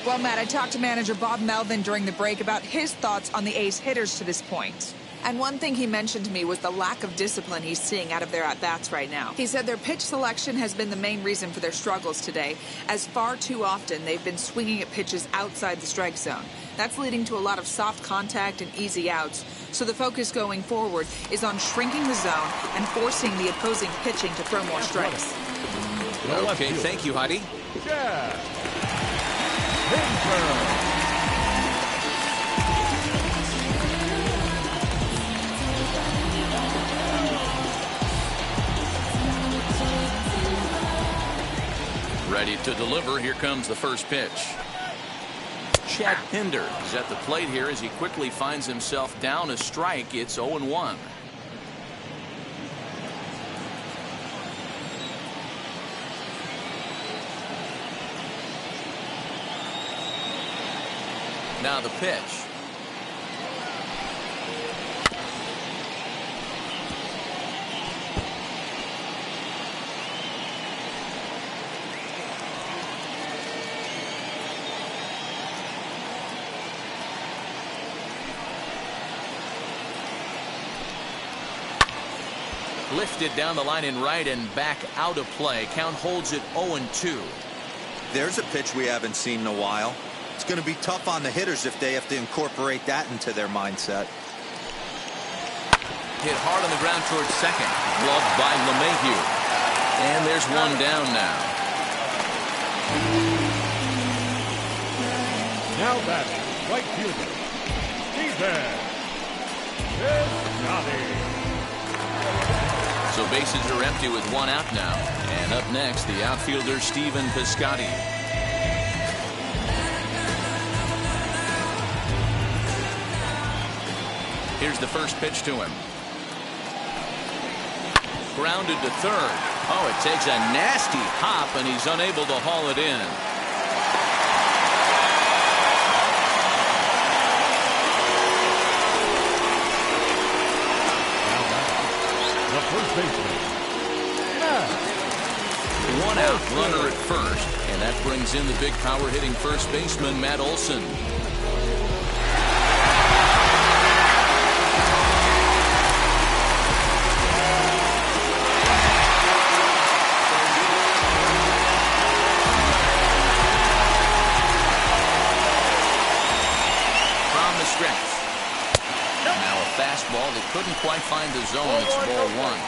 Well, Matt, I talked to manager Bob Melvin during the break about his thoughts on the A's hitters to this point. And one thing he mentioned to me was the lack of discipline he's seeing out of their at-bats right now. He said their pitch selection has been the main reason for their struggles today, as far too often they've been swinging at pitches outside the strike zone. That's leading to a lot of soft contact and easy outs. So the focus going forward is on shrinking the zone and forcing the opposing pitching to throw more strikes. Okay, thank you, Heidi. Chad Pinder. Ready to deliver. Here comes the first pitch. Chad Pinder is at the plate here as he quickly finds himself down a strike. It's 0-1. Now the pitch. Lifted down the line in right and back out of play. Count holds it 0-2. There's a pitch we haven't seen in a while. It's going to be tough on the hitters if they have to incorporate that into their mindset. Hit hard on the ground towards second. Gloved by LeMahieu. And there's one down now. Now batting, right fielder, Stephen Piscotty. So bases are empty with one out now. And up next, the outfielder Stephen Piscotty. Here's the first pitch to him. Grounded to third. Oh, it takes a nasty hop, and he's unable to haul it in. The first baseman, Matt. One out, runner at first, and that brings in the big power hitting first baseman, Matt Olson. Fastball that couldn't quite find the zone. It's ball one.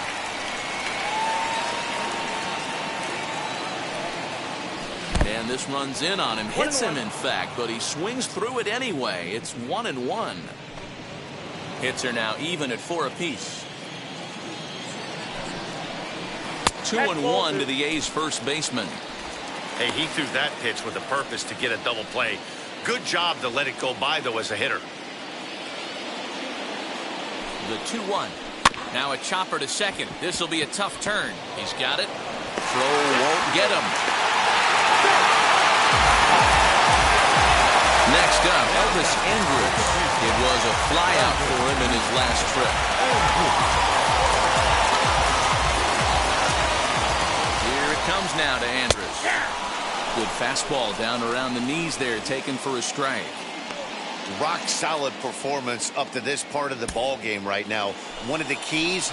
And this runs in on him. Hits him, in fact, but he swings through it anyway. It's 1-1. Hits are now even at 4 apiece. 2-1 to the A's first baseman. Hey, he threw that pitch with a purpose to get a double play. Good job to let it go by, though, as a hitter. The 2-1. Now a chopper to second. This will be a tough turn. He's got it. Throw won't get him. Next up, Elvis Andrus. It was a flyout for him in his last trip. Here it comes now to Andrus. Good fastball down around the knees there, taken for a strike. Rock solid performance up to this part of the ball game right now. One of the keys,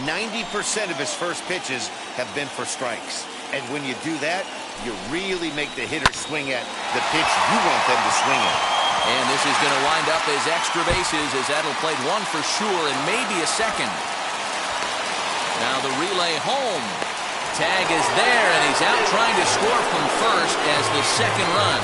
90% of his first pitches have been for strikes. And when you do that, you really make the hitter swing at the pitch you want them to swing at. And this is going to wind up as extra bases, as that'll play one for sure and maybe a second. Now the relay home. Tag is there, and he's out trying to score from first as the second run.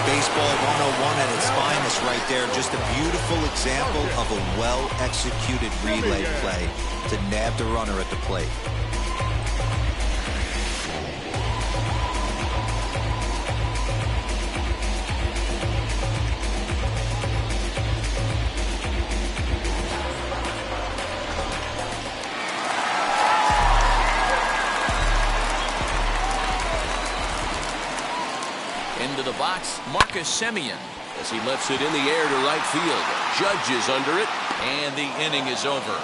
Baseball 101 at its finest right there. Just a beautiful example of a well-executed relay play to nab the runner at the plate. Into the box, Marcus Semien, as he lifts it in the air to right field. Judge is under it, and the inning is over.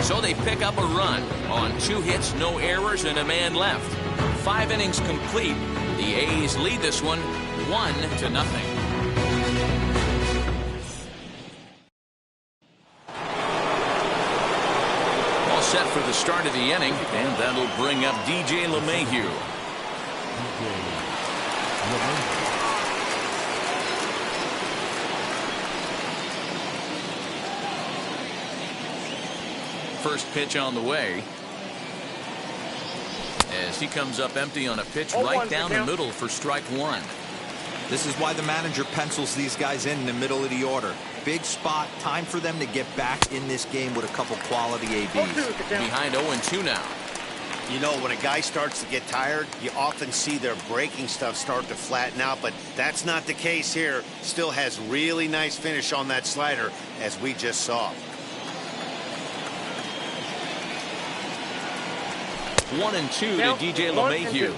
So they pick up a run on 2 hits, no errors, and a man left. 5 innings complete. The A's lead this one 1-0. All set for the start of the inning, and that'll bring up DJ LeMahieu. First pitch on the way, as he comes up empty on a pitch right down the middle for strike 1. This is why the manager pencils these guys in the middle of the order. Big spot, time for them to get back in this game with a couple quality ABs. Behind 0-2 now. You know, when a guy starts to get tired, you often see their breaking stuff start to flatten out, but that's not the case here. Still has really nice finish on that slider, as we just saw. 1-2 to DJ LeMahieu.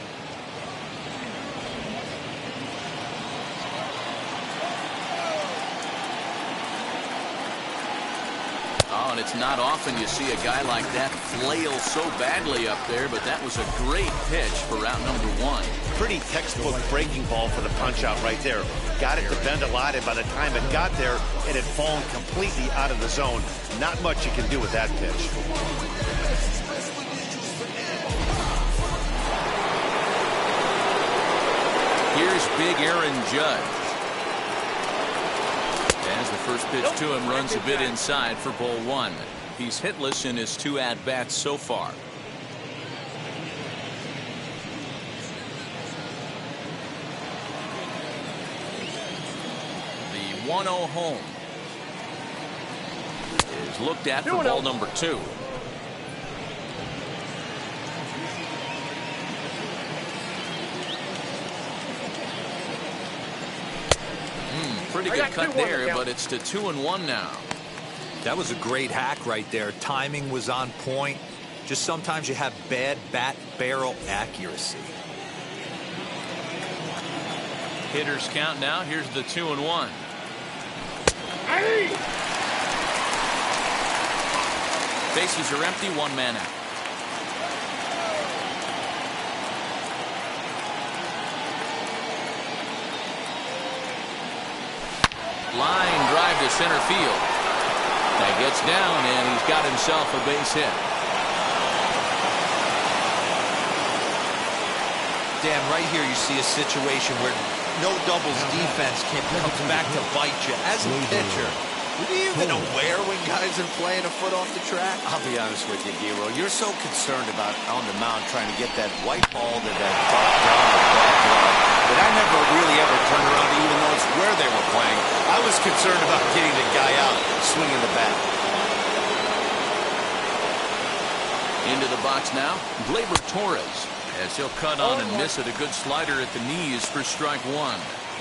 Oh, and it's not often you see a guy like that flail so badly up there, but that was a great pitch for route number 1. Pretty textbook breaking ball for the punch out right there. Got it to bend a lot, and by the time it got there, it had fallen completely out of the zone. Not much you can do with that pitch. Here's big Aaron Judge. As the first pitch to him runs a bit inside for ball 1. He's hitless in his 2 at-bats so far. The 1-0 home is looked at for ball number 2. Pretty good cut there, but it's to 2-1 now. That was a great hack right there. Timing was on point. Just sometimes you have bad bat barrel accuracy. Hitters count now. Here's the 2-1. Bases are empty, 1 man out. Line drive to center field. That gets down, and he's got himself a base hit. Dan, right here you see a situation where no doubles defense comes back to bite you. As a pitcher, are you even aware when guys are playing a foot off the track? I'll be honest with you, Giro. You're so concerned about on the mound trying to get that white ball to that drop down or bad glove that I never really ever turned around, even though it's where they were playing. I was concerned about getting the guy out swinging the bat. Into the box now, Gleyber Torres, as he'll cut on and miss it. A good slider at the knees for strike 1.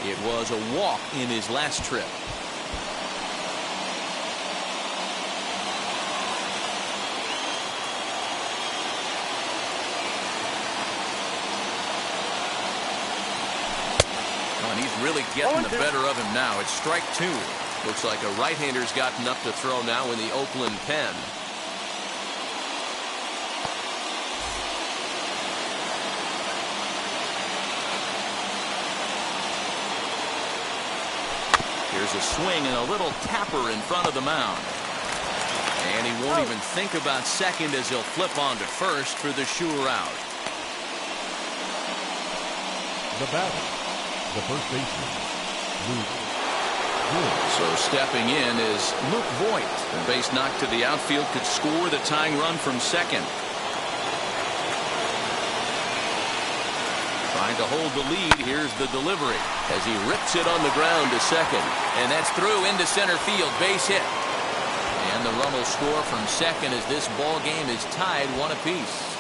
It was a walk in his last trip. And he's really getting the better of him now. It's strike 2. Looks like a right-hander's gotten up to throw now in the Oakland pen. Here's a swing and a little tapper in front of the mound. And he won't even think about second as he'll flip on to first for the sure out. The batter, the first baseman, Luke Woods. So stepping in is Luke Voigt. The base knock to the outfield could score the tying run from second. Trying to hold the lead. Here's the delivery as he rips it on the ground to second. And that's through into center field. Base hit. And the run will score from second as this ball game is tied 1 apiece.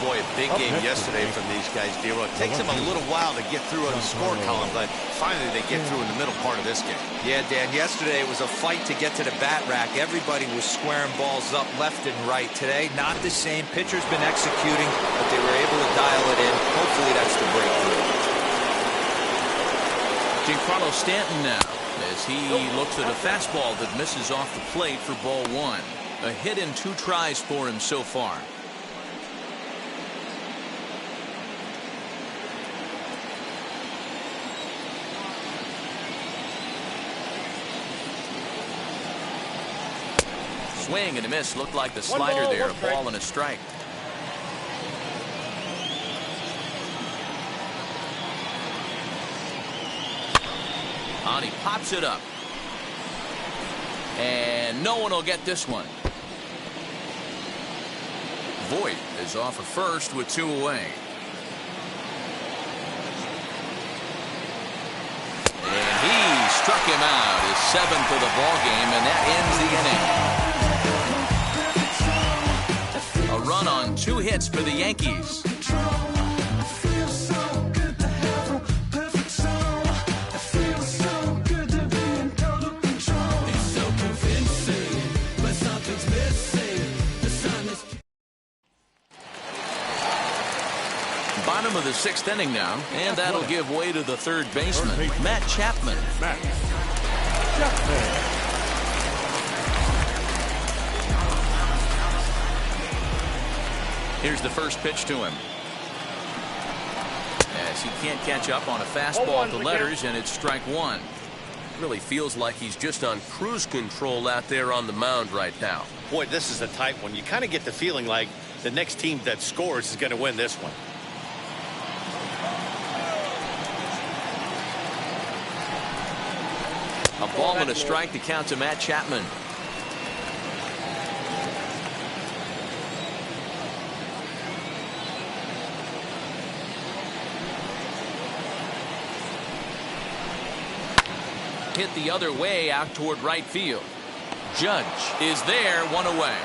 Boy, a big game yesterday from these guys, D-Roy. It takes them a little while to get through on the score column, but finally they get through in the middle part of this game. Yeah, Dan, yesterday it was a fight to get to the bat rack. Everybody was squaring balls up left and right. Today, not the same. Pitcher's been executing, but they were able to dial it in. Hopefully that's the breakthrough. Giancarlo Stanton now as he looks at a fastball that misses off the plate for ball 1. A hit in 2 tries for him so far. Swing and a miss. Looked like the slider there. A ball and a strike. On, he pops it up. And no one will get this one. Voigt is off of first with 2 away. And he struck him out. His 7th of the ball game, and that ends the inning. A run on 2 hits for the Yankees. Bottom of the 6th inning now, and that'll give way to the 3rd baseman, Matt Chapman. Here's the first pitch to him. As he can't catch up on a fastball to letters, and it's strike 1. Really feels like he's just on cruise control out there on the mound right now. Boy, this is a tight one. You kind of get the feeling like the next team that scores is going to win this one. A ball and a strike to count to Matt Chapman. Hit the other way out toward right field. Judge is there, 1 away.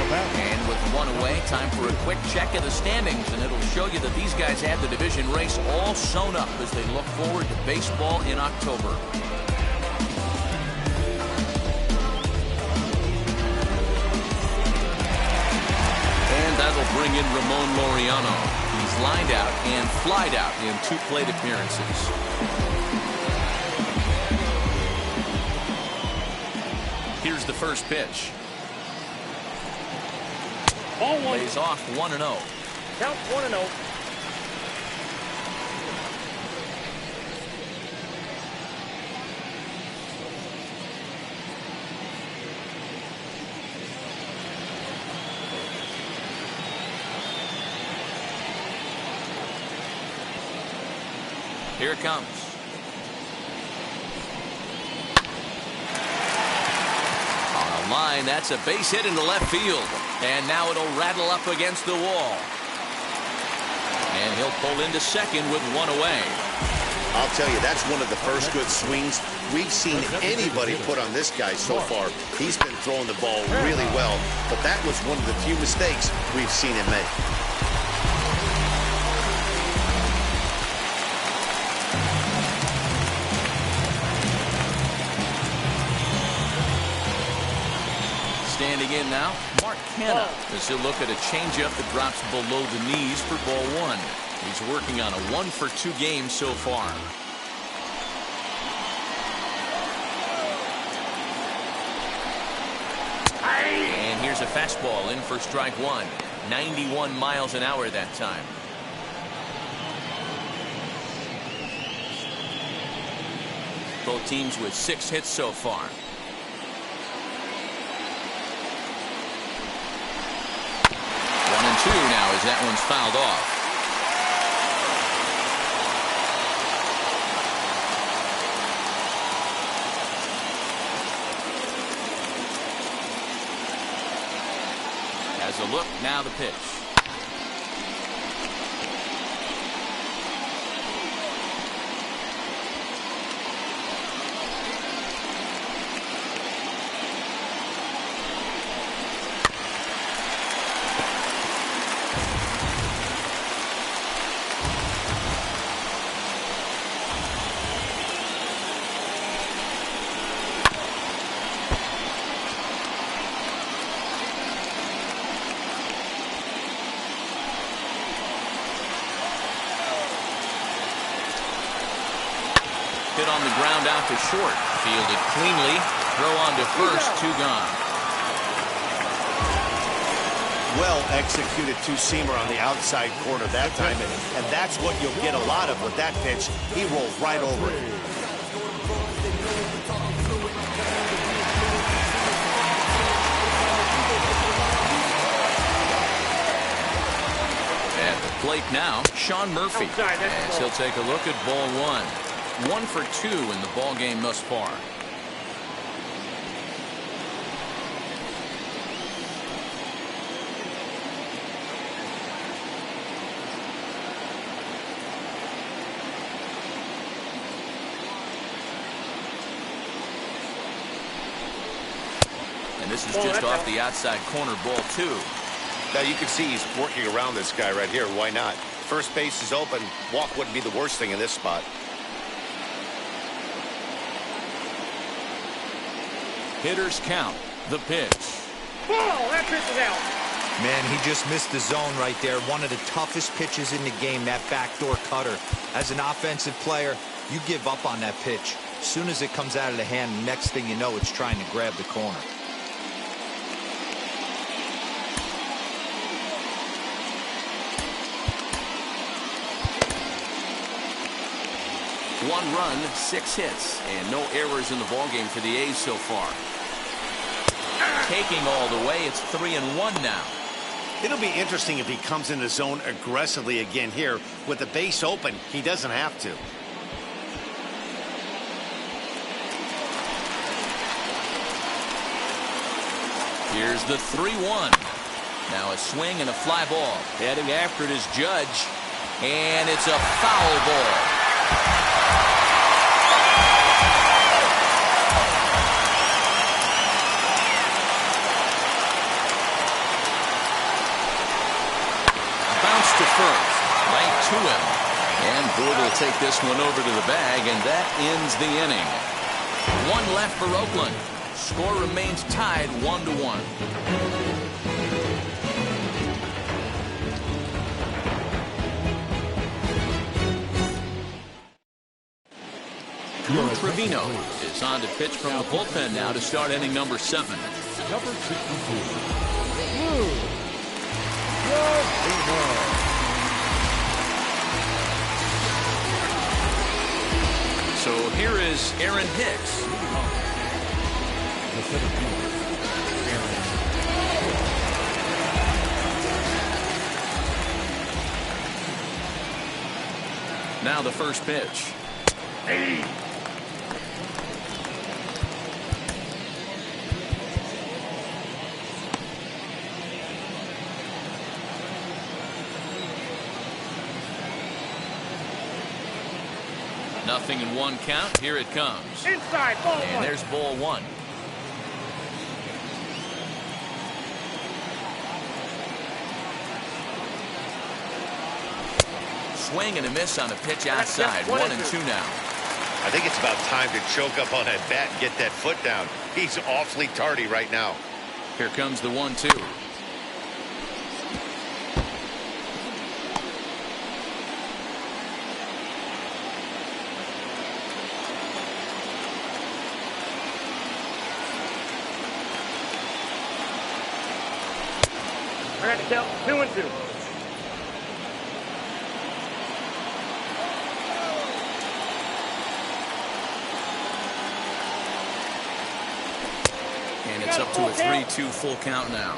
And with 1 away, time for a quick check of the standings, and it'll show you that these guys have the division race all sewn up as they look forward to baseball in October. And that'll bring in Ramon Laureano. He's lined out and flied out in 2 plate appearances. Here's the first pitch. Ball 1. Lays off 1-0. Count 1-0. Here it comes. On a line, that's a base hit into left field. And now it'll rattle up against the wall. And he'll pull into second with 1 away. I'll tell you, that's one of the first good swings we've seen anybody put on this guy so far. He's been throwing the ball really well, but that was one of the few mistakes we've seen him make. Standing in now, Mark Canha, as he'll look at a changeup that drops below the knees for ball 1. He's working on a 1-for-2 game so far. And here's a fastball in for strike 1. 91 miles an hour that time. Both teams with 6 hits so far. Now as that one's fouled off. look, now the pitch. Hit on the ground out to short. Fielded cleanly. Throw on to first. 2 gone. Well executed two-seamer on the outside corner that time, and that's what you'll get a lot of with that pitch. He rolled right over it. At the plate now, Sean Murphy, as he'll take a look at ball 1. 1 for 2 in the ball game thus far. And this is just off the outside corner, ball 2. Now you can see he's working around this guy right here. Why not? First base is open. Walk wouldn't be the worst thing in this spot. Hitters count. The pitch. Ball! That pitch is out. Man, he just missed the zone right there. One of the toughest pitches in the game, that backdoor cutter. As an offensive player, you give up on that pitch. As soon as it comes out of the hand, next thing you know, it's trying to grab the corner. One run, 6 hits, and no errors in the ballgame for the A's so far. Taking all the way, it's 3-1 now. It'll be interesting if he comes in the zone aggressively again here. With the base open, he doesn't have to. Here's the 3-1. Now a swing and a fly ball. Heading after it is Judge. And it's a foul ball. Bounce to first. Right to him. And Boyd will take this one over to the bag, and that ends the inning. 1 left for Oakland. Score remains tied 1-1. Drew Trevino is on to pitch from the bullpen now to start inning number 7. Number 62, Drew Trevino. So here is Aaron Hicks. The center fielder, Aaron. Now the first pitch. Nothing in 1 count. Here it comes. Inside, ball 1. And there's ball 1. Swing and a miss on a pitch outside. 1-2 now. I think it's about time to choke up on that bat and get that foot down. He's awfully tardy right now. Here comes the 1-2. I got to count 2-2. And it's up to a 3-2 full count now.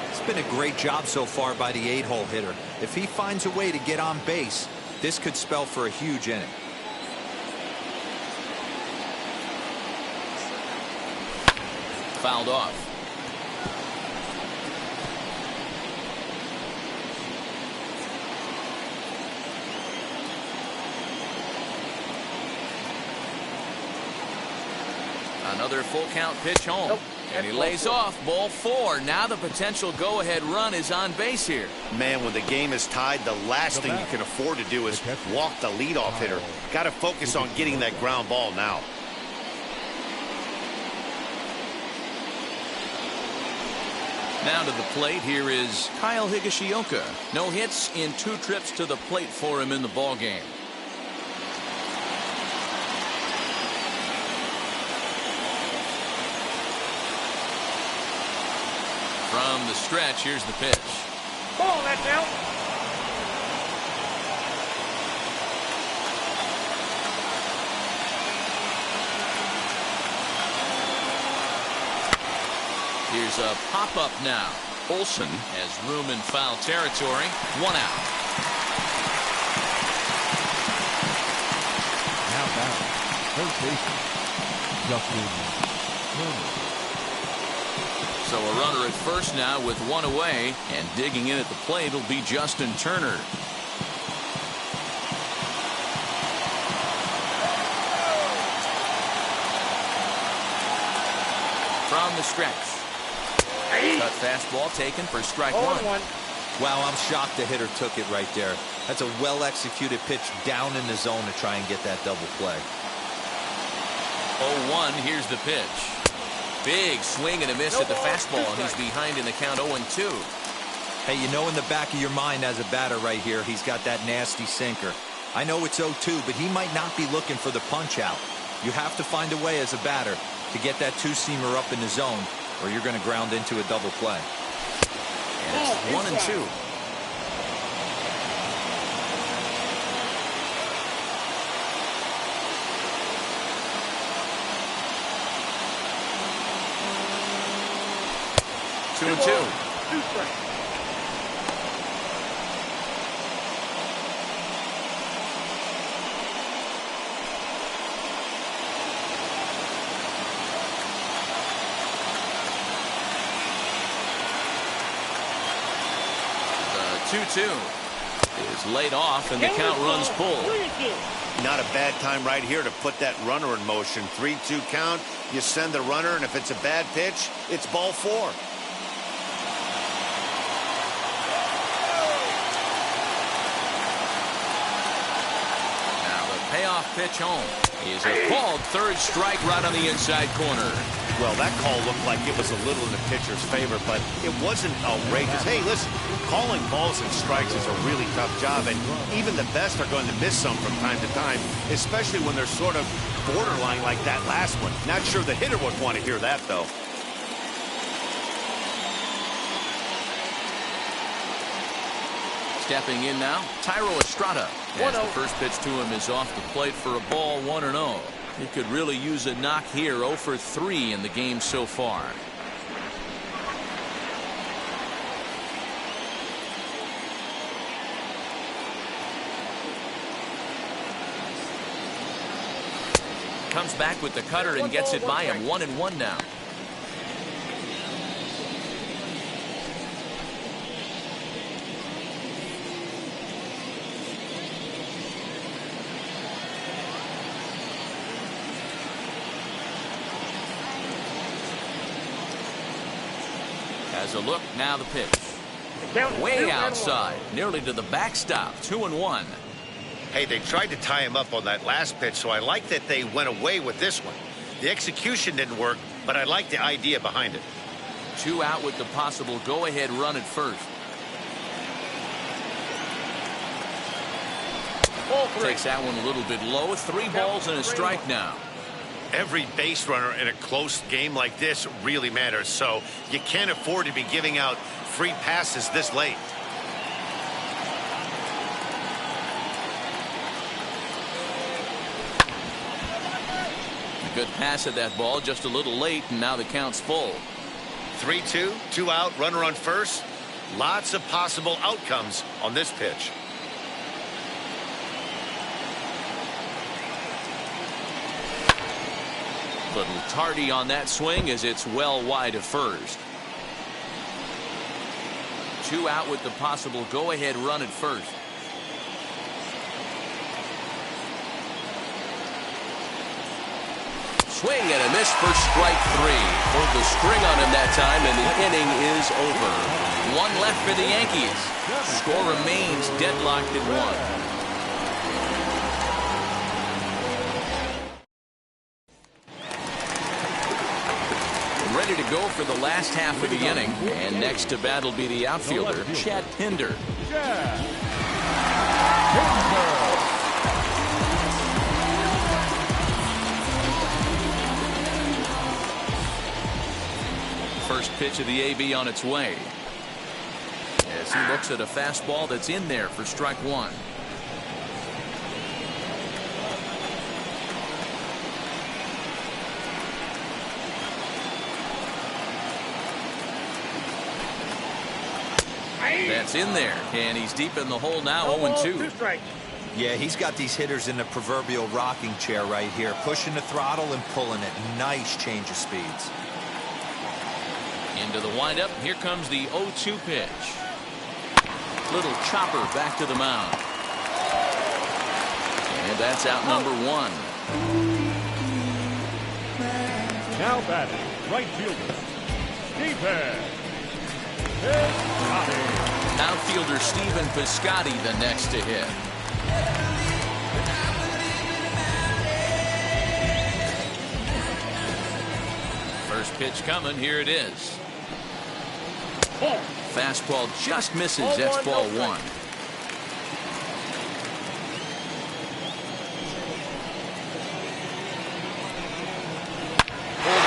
It's been a great job so far by the 8-hole hitter. If he finds a way to get on base, this could spell for a huge inning. Fouled off. Another full count pitch home. Nope. And he lays off ball 4. Now the potential go-ahead run is on base here. Man, when the game is tied, the last thing you can afford to do is walk the leadoff hitter. Got to focus on getting that ground ball now. Now to the plate, here is Kyle Higashioka. No hits in 2 trips to the plate for him in the ballgame. From the stretch, here's the pitch. Ball, that's out. Here's a pop-up now. Olsen has room in foul territory. 1 out. Now back, third baseman, Justin Turner. So a runner at first now with 1 away, and digging in at the plate will be Justin Turner. From the stretch. Cut fastball taken for strike 1. Wow, I'm shocked the hitter took it right there. That's a well-executed pitch down in the zone to try and get that double play. 0-1, here's the pitch. Big swing and a miss at the fastball, and he's behind in the count 0-2. Hey, you know in the back of your mind as a batter right here, he's got that nasty sinker. I know it's 0-2, but he might not be looking for the punch out. You have to find a way as a batter to get that 2-seamer up in the zone, or you're going to ground into a double play. And it's 1-2. Two and two. The 2-2 is laid off, and the count runs full. Not a bad time right here to put that runner in motion. 3-2 count. You send the runner, and if it's a bad pitch, it's ball 4. Payoff pitch home is a called third strike right on the inside corner. Well, that call looked like it was a little in the pitcher's favor, but it wasn't outrageous. Hey, listen, calling balls and strikes is a really tough job, and even the best are going to miss some from time to time, especially when they're sort of borderline like that last one. Not sure the hitter would want to hear that, though. Stepping in now, Thairo Estrada. As the first pitch to him is off the plate for a ball, 1-0. He could really use a knock here. 0 for 3 in the game so far. Comes back with the cutter and gets it by him. 1-1 now. As a look, now the pitch. Way outside, nearly to the backstop. 2-1. Hey, they tried to tie him up on that last pitch, so I like that they went away with this one. The execution didn't work, but I like the idea behind it. 2 out with the possible go-ahead run at first. Takes that one a little bit low. 3 balls and a strike now. Every base runner in a close game like this really matters, so you can't afford to be giving out free passes this late. A good pass at that ball, just a little late, and now the count's full. 3-2, 2 out, runner on first. Lots of possible outcomes on this pitch. Little tardy on that swing as it's well wide of first. 2 out with the possible go-ahead run at first. Swing and a miss for strike 3. Pulled the string on him that time, and the inning is over. One left for the Yankees. Score remains deadlocked at 1. Ready to go for the last half of the inning, and next to bat will be the outfielder, Chad Pinder. First pitch of the AB on its way, as he looks at a fastball that's in there for strike 1. That's in there, and he's deep in the hole now, 0-2. Yeah, he's got these hitters in the proverbial rocking chair right here, pushing the throttle and pulling it. Nice change of speeds. Into the windup, here comes the 0-2 pitch. Little chopper back to the mound. And that's out number 1. Now batting, right fielder, Stephen Piscotty. Outfielder Stephen Piscotty the next to hit. First pitch coming, here it is. Fastball just misses, that's ball 1. Pulled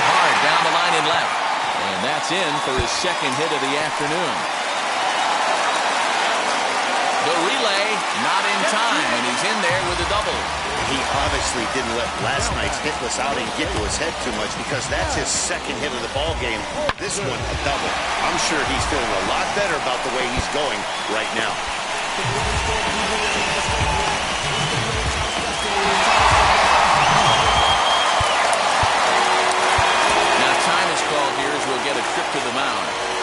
hard down the line and left. And that's in for his second hit of the afternoon. The relay, not in time, and he's in there with a double. He obviously didn't let last night's hitless outing get to his head too much, because that's his second hit of the ball game. This one, a double. I'm sure he's feeling a lot better about the way he's going right now. Now time is called here as we'll get a trip to the mound.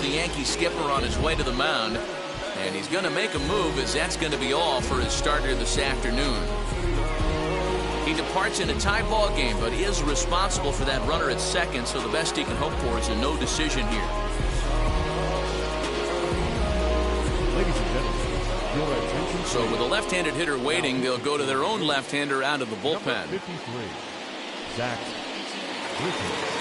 The Yankee skipper on his way to the mound, and he's going to make a move, as that's going to be all for his starter this afternoon. He departs in a tie ball game, but he is responsible for that runner at second, so the best he can hope for is a no decision here. Ladies and gentlemen, your attention. So with a left-handed hitter waiting, they'll go to their own left-hander out of the bullpen. 53, Zach Britton.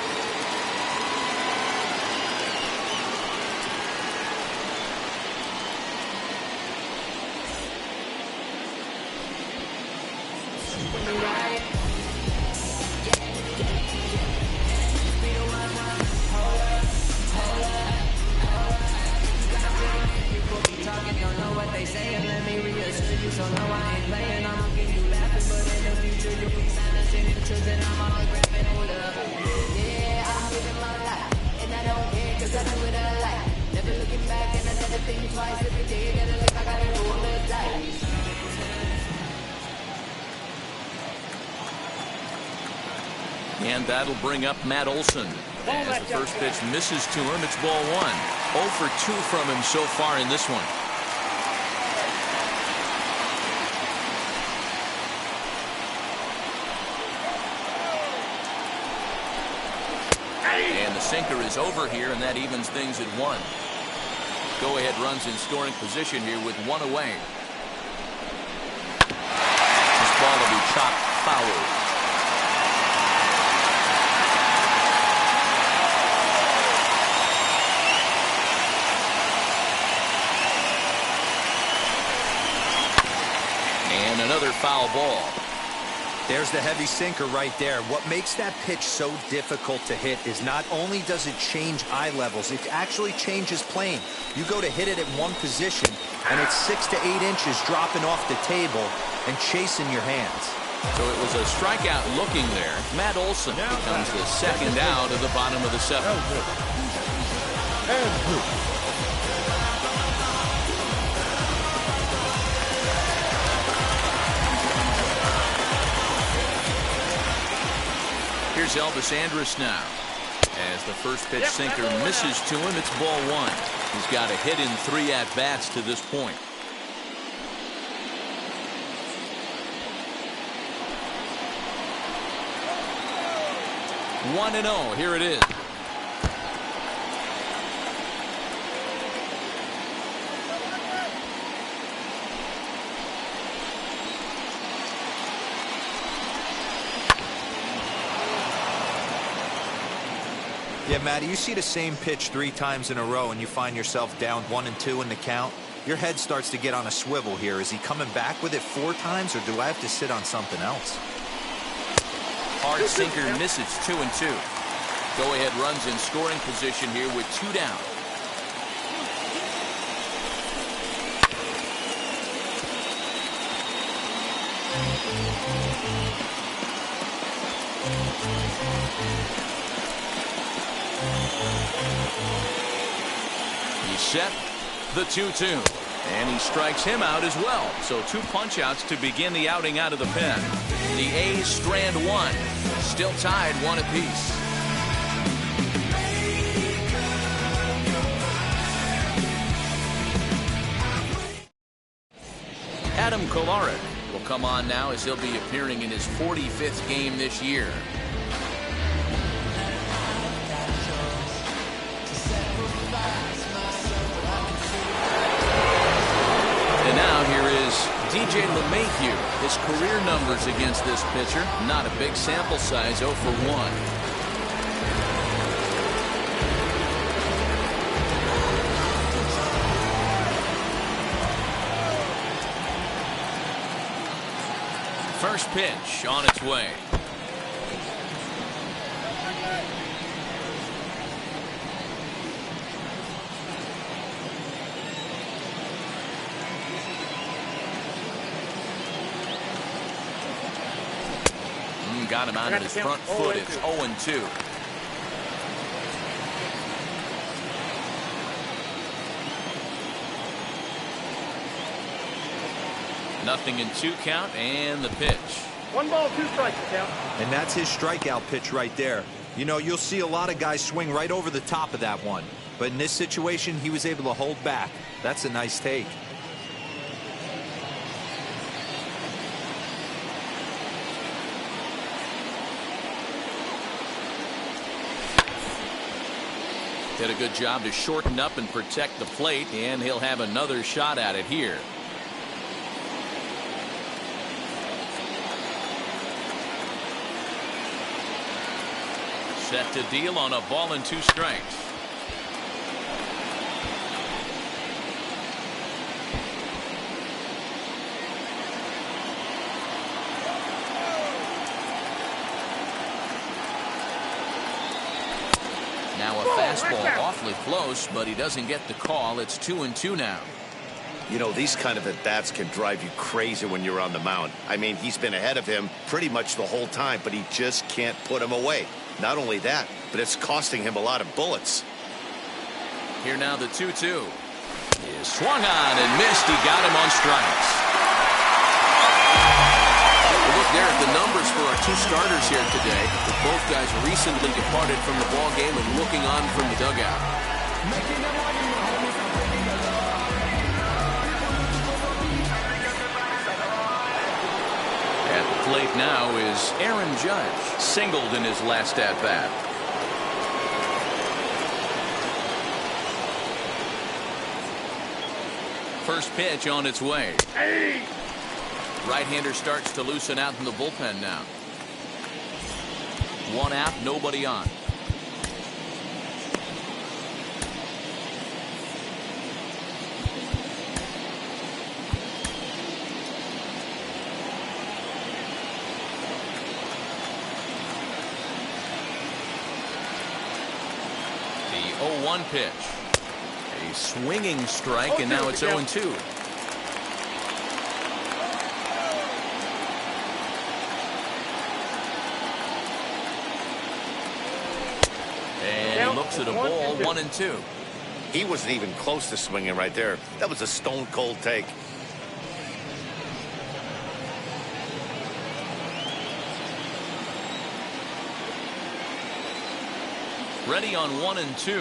And that'll bring up Matt Olson. As the first pitch misses to him, it's ball 1. 0 for 2 from him so far in this one. And the sinker is over here, and that evens things at 1. Go-ahead runs in scoring position here with 1 away. This ball will be chopped foul. And another foul ball. There's the heavy sinker right there. What makes that pitch so difficult to hit is not only does it change eye levels, it actually changes plane. You go to hit it at one position, and it's 6 to 8 inches dropping off the table and chasing your hands. So it was a strikeout looking there. Matt Olson becomes the second out of the bottom of the 7th. Elvis Andrus now. As the first pitch sinker misses to him, it's ball one. He's got a hit in 3 at-bats to this point. 1-0. Here it is. Yeah, Matty, you see the same pitch 3 times in a row and you find yourself down 1-2 in the count. Your head starts to get on a swivel here. Is he coming back with it 4 times, or do I have to sit on something else? Hard sinker misses 2-2. Go-ahead runs in scoring position here with 2 down. He's set. The 2-2. And he strikes him out as well. So 2 punch-outs to begin the outing out of the pen. The A's strand 1. Still tied 1 apiece. Adam Kolarek will come on now as he'll be appearing in his 45th game this year. And now here is DJ LeMahieu. His career numbers against this pitcher, not a big sample size, 0 for 1. First pitch on its way. Got him out of his front foot. It's 0-2. Nothing in 2 count, and the pitch. 1 ball, 2 strikes, count. And that's his strikeout pitch right there. You know, you'll see a lot of guys swing right over the top of that one. But in this situation, he was able to hold back. That's a nice take. Did a good job to shorten up and protect the plate, and he'll have another shot at it here. Set to deal on a ball and 2 strikes. Now a fastball awfully close, but he doesn't get the call. It's 2-2 now. You know, these kind of at-bats can drive you crazy when you're on the mound. I mean, he's been ahead of him pretty much the whole time, but he just can't put him away. Not only that, but it's costing him a lot of bullets. Here now the 2-2. He swung on and missed. He got him on strikes. Look there at the numbers for our 2 starters here today. Both guys recently departed from the ball game and looking on from the dugout. At the plate now is Aaron Judge, singled in his last at-bat. First pitch on its way. Hey! Right-hander starts to loosen out in the bullpen now. 1 out, nobody on. The 0-1 pitch. A swinging strike, and now it's 0-2. Looks at a ball, 1-2. He wasn't even close to swinging right there. That was a stone-cold take. Ready on 1 and 2.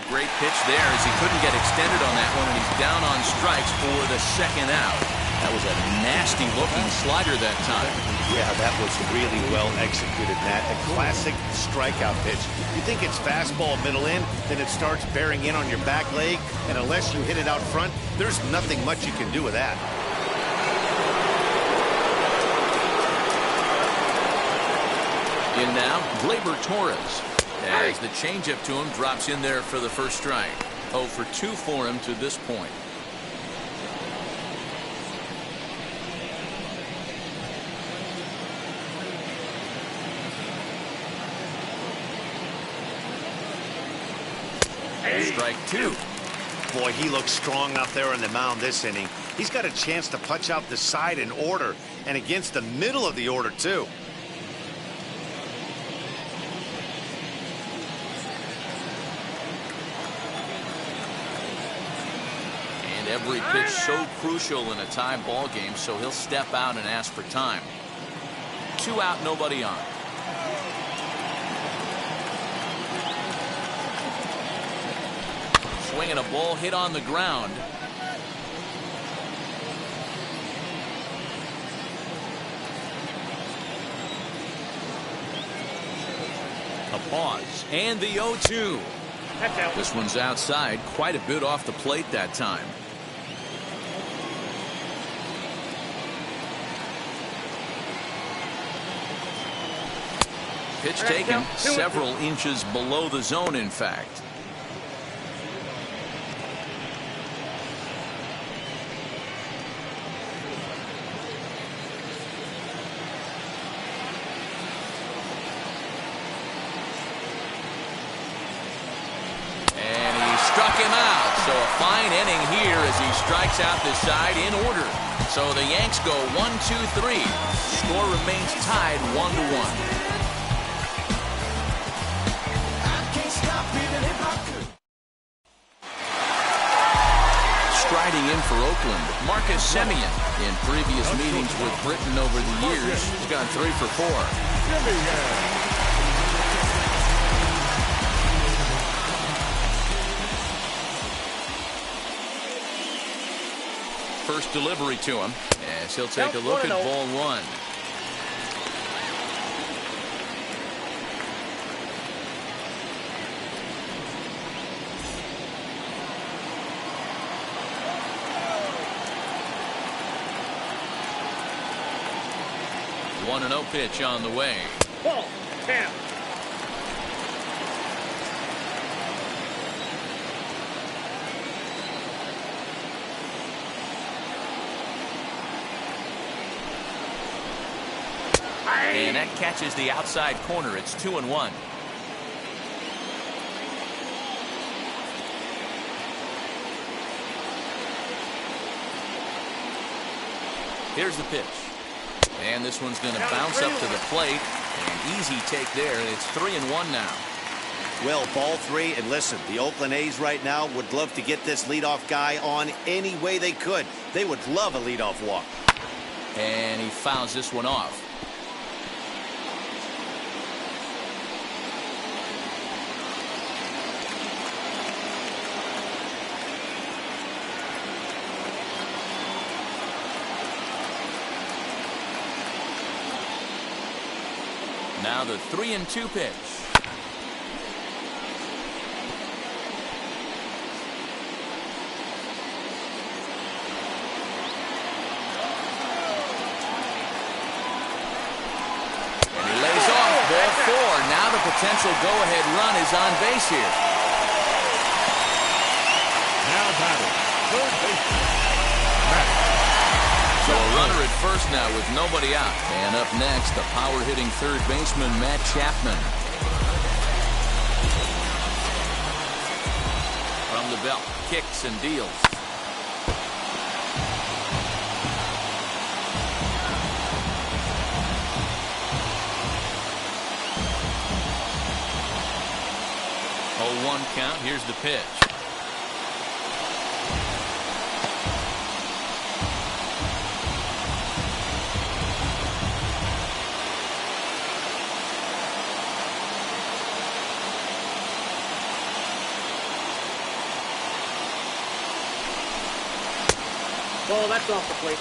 Great pitch there as he couldn't get extended on that one, and he's down on strikes for the second out. That was a nasty-looking slider that time. Yeah, that was really well executed, Matt. A classic strikeout pitch. You think it's fastball middle in, then it starts bearing in on your back leg, and unless you hit it out front, there's nothing much you can do with that. In now, Gleyber Torres. As the changeup to him drops in there for the first strike. 0 for 2 for him to this point. Strike 2. Boy, he looks strong out there on the mound this inning. He's got a chance to punch out the side in order, and against the middle of the order, too. And every pitch so crucial in a tie ball game, so he'll step out and ask for time. 2 out, nobody on. Swinging a ball hit on the ground. A pause and the 0-2. This one's outside, quite a bit off the plate that time. Pitch taken several inches below the zone, in fact. Him out, so a fine inning here as he strikes out the side in order. So the Yanks go 1-2-3. Score remains tied 1-1. Striding in for Oakland, Marcus Semien. In previous meetings with Britain over the years, he's gone 3 for 4. First delivery to him as he'll take a look at ball 1. One and 0 pitch on the way. Ball 10. And that catches the outside corner. It's 2-1. Here's the pitch. And this one's going to bounce up to the plate. An easy take there. And it's 3-1 now. Well, ball 3. And listen, the Oakland A's right now would love to get this leadoff guy on any way they could. They would love a leadoff walk. And he fouls this one off. Now the 3-2 pitch. And he lays off ball 4. Now the potential go-ahead run is on base here. Now batting, third baseman. So a runner at first now with nobody out. And up next, the power-hitting third baseman, Matt Chapman. From the belt, kicks and deals. Oh, 1 count. Here's the pitch. Ball, that's off the plate.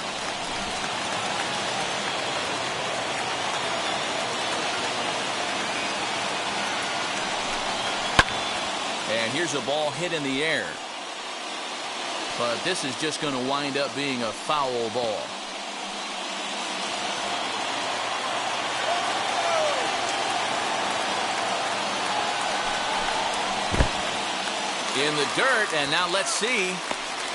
And here's a ball hit in the air. But this is just going to wind up being a foul ball. In the dirt, and now let's see.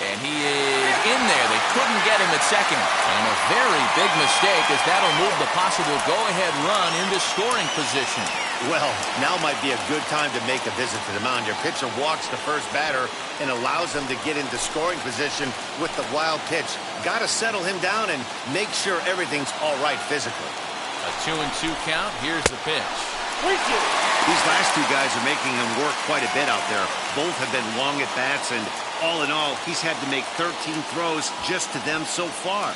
And he is in there. They couldn't get him at second. And a very big mistake, as that'll move the possible go-ahead run into scoring position. Well, now might be a good time to make a visit to the mound. Your pitcher walks the first batter and allows him to get into scoring position with the wild pitch. Got to settle him down and make sure everything's all right physically. A 2-2 count. Here's the pitch. These last two guys are making him work quite a bit out there. Both have been long at bats, and all in all, he's had to make 13 throws just to them so far.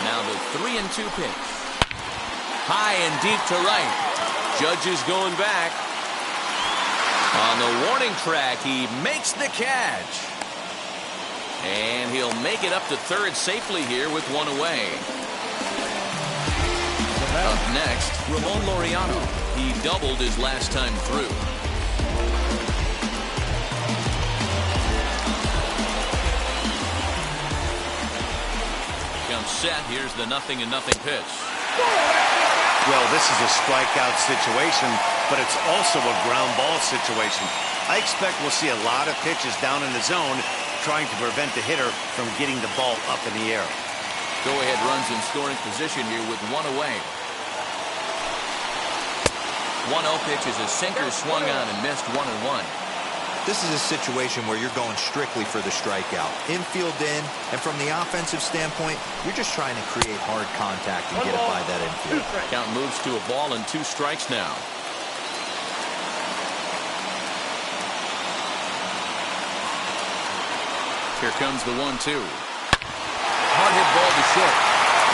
Now the 3-2 pitch. High and deep to right. Judge is going back. On the warning track, he makes the catch. And he'll make it up to third safely here with one away. Up next, Ramon Laureano. He doubled his last time through. Comes set. Here's the 0-0 pitch. Well, this is a strikeout situation, but it's also a ground ball situation. I expect we'll see a lot of pitches down in the zone, trying to prevent the hitter from getting the ball up in the air. Go-ahead runs in scoring position here with one away. 1-0 pitch is a sinker swung on and missed 1-1. This is a situation where you're going strictly for the strikeout. Infield in, and from the offensive standpoint, you're just trying to create hard contact and get it by that infield. Count moves to a ball and 2 strikes now. Here comes the 1-2. Hard hit ball to short.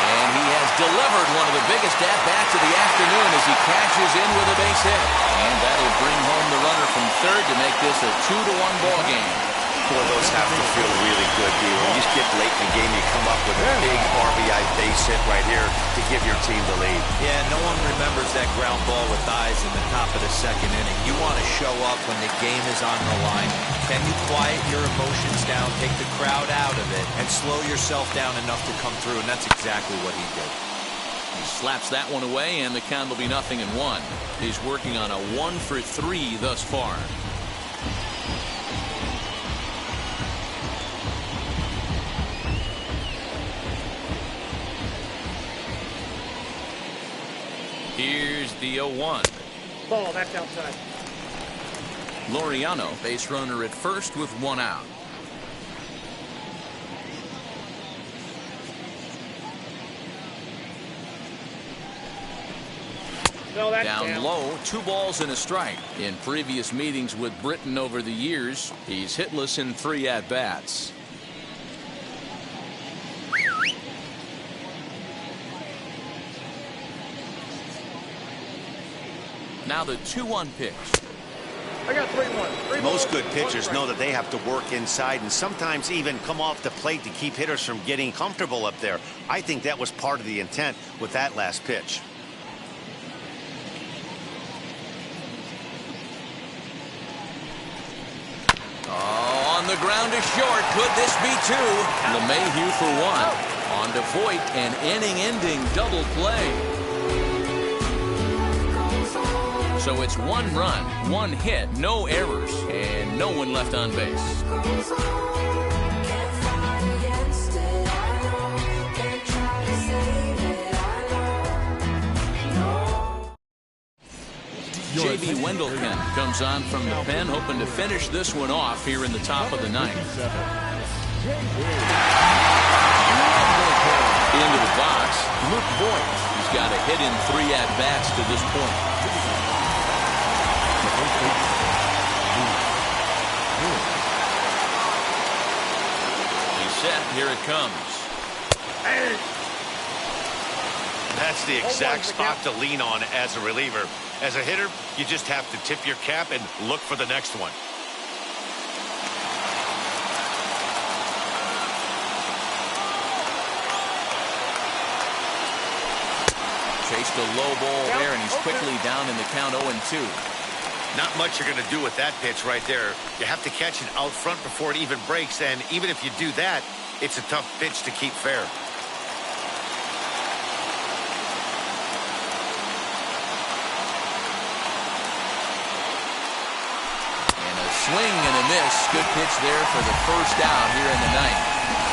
And he has delivered one of the biggest at-bats of the afternoon as he catches in with a base hit. And that'll bring home the runner from third to make this a 2-1 ball game. Boy, those have to feel really good, D. When you get late in the game, you come up with a big RBI base hit right here to give your team the lead. Yeah, no one remembers that ground ball with eyes in the top of the second inning. You want to show up when the game is on the line. Can you quiet your emotions down, take the crowd out of it, and slow yourself down enough to come through? And that's exactly what he did. He slaps that one away, and the count will be 0-1. He's working on a 1-for-3 thus far. Here's the 0-1. Ball, that's outside. Laureano, base runner at first with 1 out. No, that's down low, 2 balls and a strike. In previous meetings with Britton over the years, he's hitless in 3 at-bats. Now the 2-1 pitch. I got 3-1. Most good pitchers know that they have to work inside and sometimes even come off the plate to keep hitters from getting comfortable up there. I think that was part of the intent with that last pitch. Oh, on the ground to short. Could this be 2? LeMahieu for 1. On to Voit, an inning-ending double play. So it's 1 run, 1 hit, no errors, and no one left on base. J.B. Wendelken comes on from the pen, hoping to finish this one off here in the top of the 9th. Into the box, Luke Voit. He's got a hit in 3 at-bats to this point. He's set. Here it comes. That's the exact spot to lean on as a reliever. As a hitter, you just have to tip your cap and look for the next one. Chased a low ball there, and he's quickly down in the count 0-2. Not much you're going to do with that pitch right there. You have to catch it out front before it even breaks, and even if you do that, it's a tough pitch to keep fair. Swing and a miss. Good pitch there for the first out here in the ninth.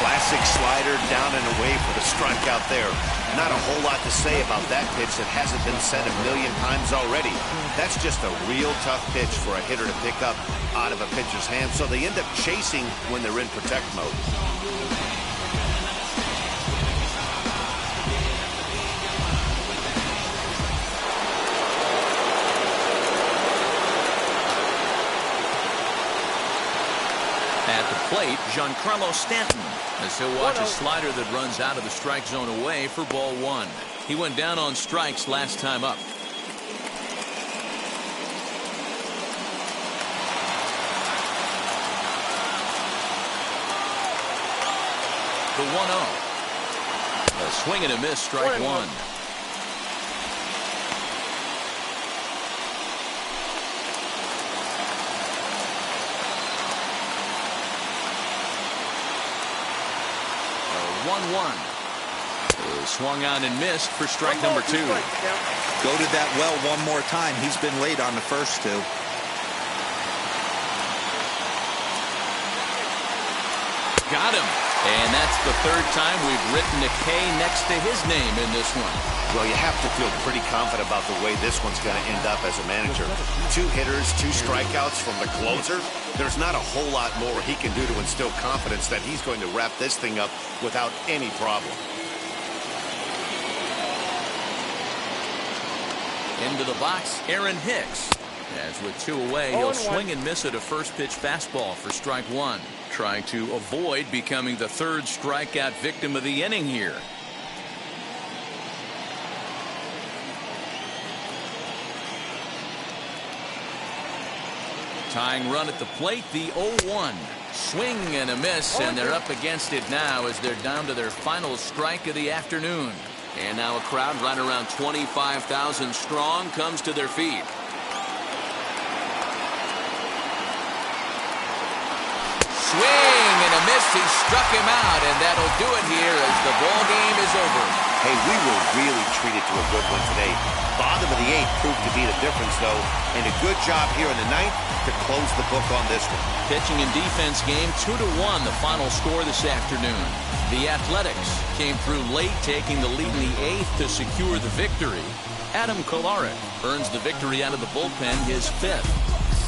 Classic slider down and away for the strikeout there. Not a whole lot to say about that pitch that hasn't been said a million times already. That's just a real tough pitch for a hitter to pick up out of a pitcher's hand, so they end up chasing when they're in protect mode. At the plate, Giancarlo Stanton, as he'll watch a slider that runs out of the strike zone away for ball one. He went down on strikes last time up. The 1-0. A swing and a miss, strike one. Swung on and missed for strike number two. Go to that well one more time. He's been late on the first two. Got him. And that's the third time we've written a K next to his name in this one. Well, you have to feel pretty confident about the way this one's going to end up as a manager. 2 hitters, 2 strikeouts from the closer. There's not a whole lot more he can do to instill confidence that he's going to wrap this thing up without any problem. Into the box, Aaron Hicks. As with 2 away, he'll swing and miss at a first pitch fastball for strike one. Trying to avoid becoming the 3rd strikeout victim of the inning here. Tying run at the plate, the 0-1. Swing and a miss, and they're up against it now as they're down to their final strike of the afternoon. And now a crowd right around 25,000 strong comes to their feet. Swing and a miss. He struck him out, and that'll do it here as the ball game is over. Hey, we were really treated to a good one today. Bottom of the 8th proved to be the difference, though, and a good job here in the 9th to close the book on this one. Pitching and defense game 2-1, the final score this afternoon. The Athletics came through late, taking the lead in the 8th to secure the victory. Adam Kolarek earns the victory out of the bullpen, his 5th.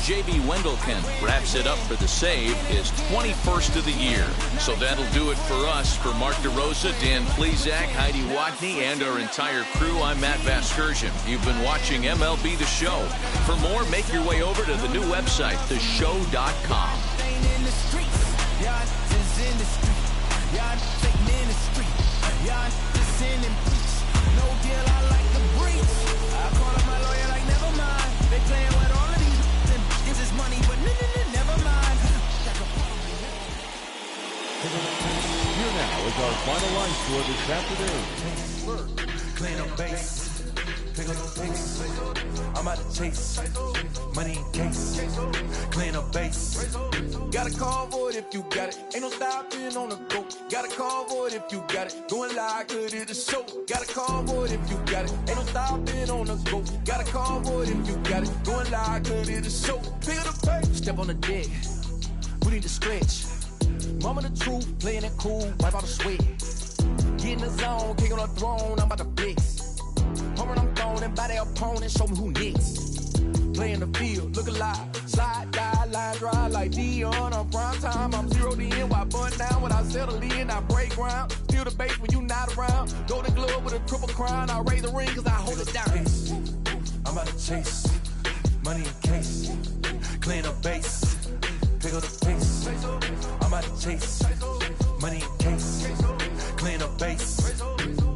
J.B. Wendelken wraps it up for the save, his 21st of the year. So that'll do it for us. For Mark DeRosa, Dan Plesac, Heidi Watney, and our entire crew, I'm Matt Vasgersian. You've been watching MLB The Show. For more, make your way over to the new website, theshow.com. Here now is our final line score this afternoon. Clean up base, pick up the pace. I'm out to chase money in case. Clean up base. Got a call for it if you got it. Ain't no stopping on the go. Got a call for it if you got it. Going live, good at the show. Got a call for it if you got it. Ain't no stopping on the go. Got a call for it if you got it. Going live, good at the show. Pick up the pace. Step on the deck. We need to stretch. Mama the truth, playing it cool, wipe out the sweat. Get in the zone, kick on the throne, I'm about to blitz. Home run, I'm throwing, and by their opponent, show me who next. Play in the field, look alive. Slide, die, line drive like Dion on prime time. I'm 0 to end, while bun down when I settle in. I break ground, feel the bass when you not around. Golden glove with a triple crown, I raise the ring cause I hold it down. I'm about to chase, money in case, clean up base. Pick up the pace. I'm out to chase money in case. Clean up base.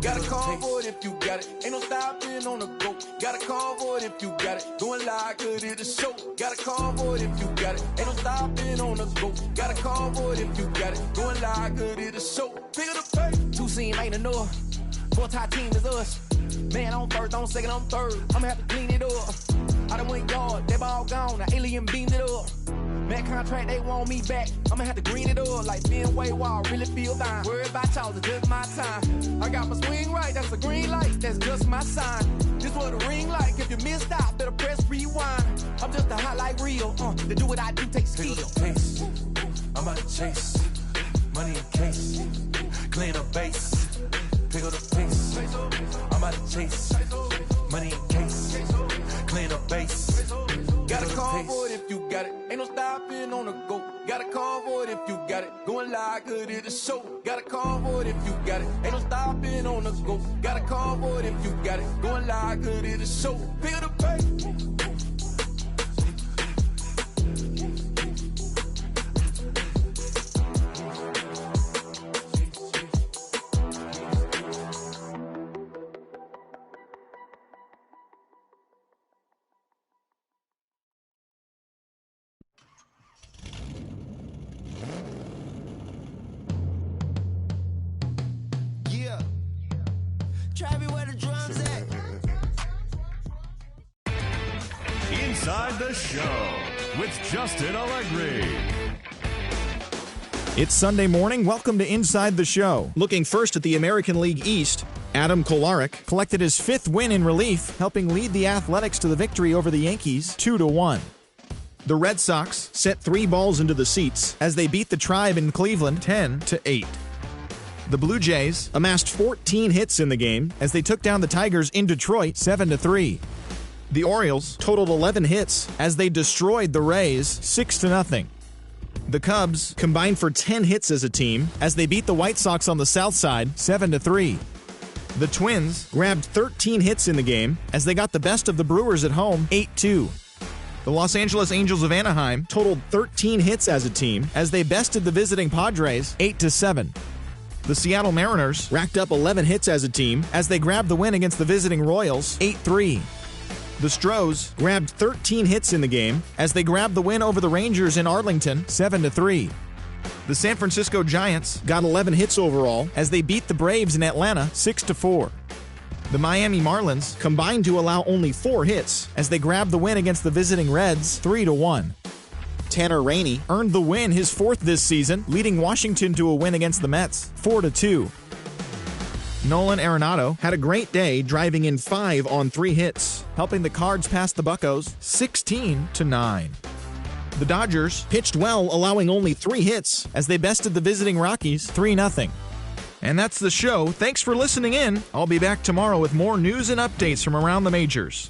Got a call for it if you got it. Ain't no stopping on the go. Got a call for it if you got it. Going live, good at the show. Got a call for it if you got it. Ain't no stopping on the go. Got a call for it if you got it. Going live, good at the show. Pick up the pay. 2 team ain't enough. 4-tie team is us. Man on first, on second, on third. I'ma have to clean it up. I done went yard, they ball gone. Now alien beamed it up. Man contract, they want me back. I'ma have to green it up like Ben Way Wall. Really feel fine. Worried about y'all, it's just my time. I got my swing right, that's a green light. That's just my sign. This what a ring like. If you missed out, better press rewind. I'm just a hot like real. To do what I do takes skill. Taste. I'm about to chase. Money in case. Clean the base. Pick up the pace. I'm about to chase. Money in case. Clean the base. Got a call for it if you got it. Ain't no stopping on the go. Got a call for it if you got it. Going live, good at the show. Got a call for it if you got it. Ain't no stopping on the go. Got a call for it if you got it. Going live, good at the show. Pick up the pace. Inside the Show with Justin Allegri. It's Sunday morning. Welcome to Inside the Show. Looking first at the American League East, Adam Kolarek collected his 5th win in relief, helping lead the Athletics to the victory over the Yankees 2-1. The Red Sox set 3 balls into the seats as they beat the Tribe in Cleveland 10-8. The Blue Jays amassed 14 hits in the game as they took down the Tigers in Detroit 7-3. The Orioles totaled 11 hits as they destroyed the Rays 6-0. The Cubs combined for 10 hits as a team as they beat the White Sox on the South Side 7-3. The Twins grabbed 13 hits in the game as they got the best of the Brewers at home 8-2. The Los Angeles Angels of Anaheim totaled 13 hits as a team as they bested the visiting Padres 8-7. The Seattle Mariners racked up 11 hits as a team as they grabbed the win against the visiting Royals 8-3. The Stros grabbed 13 hits in the game as they grabbed the win over the Rangers in Arlington 7-3. The San Francisco Giants got 11 hits overall as they beat the Braves in Atlanta 6-4. The Miami Marlins combined to allow only 4 hits as they grabbed the win against the visiting Reds 3-1. Tanner Rainey earned the win, his 4th this season, leading Washington to a win against the Mets 4-2. Nolan Arenado had a great day, driving in 5 on 3 hits, helping the Cards pass the Buccos 16-9. The Dodgers pitched well, allowing only 3 hits as they bested the visiting Rockies 3-0. And that's the show. Thanks for listening in. I'll be back tomorrow with more news and updates from around the majors.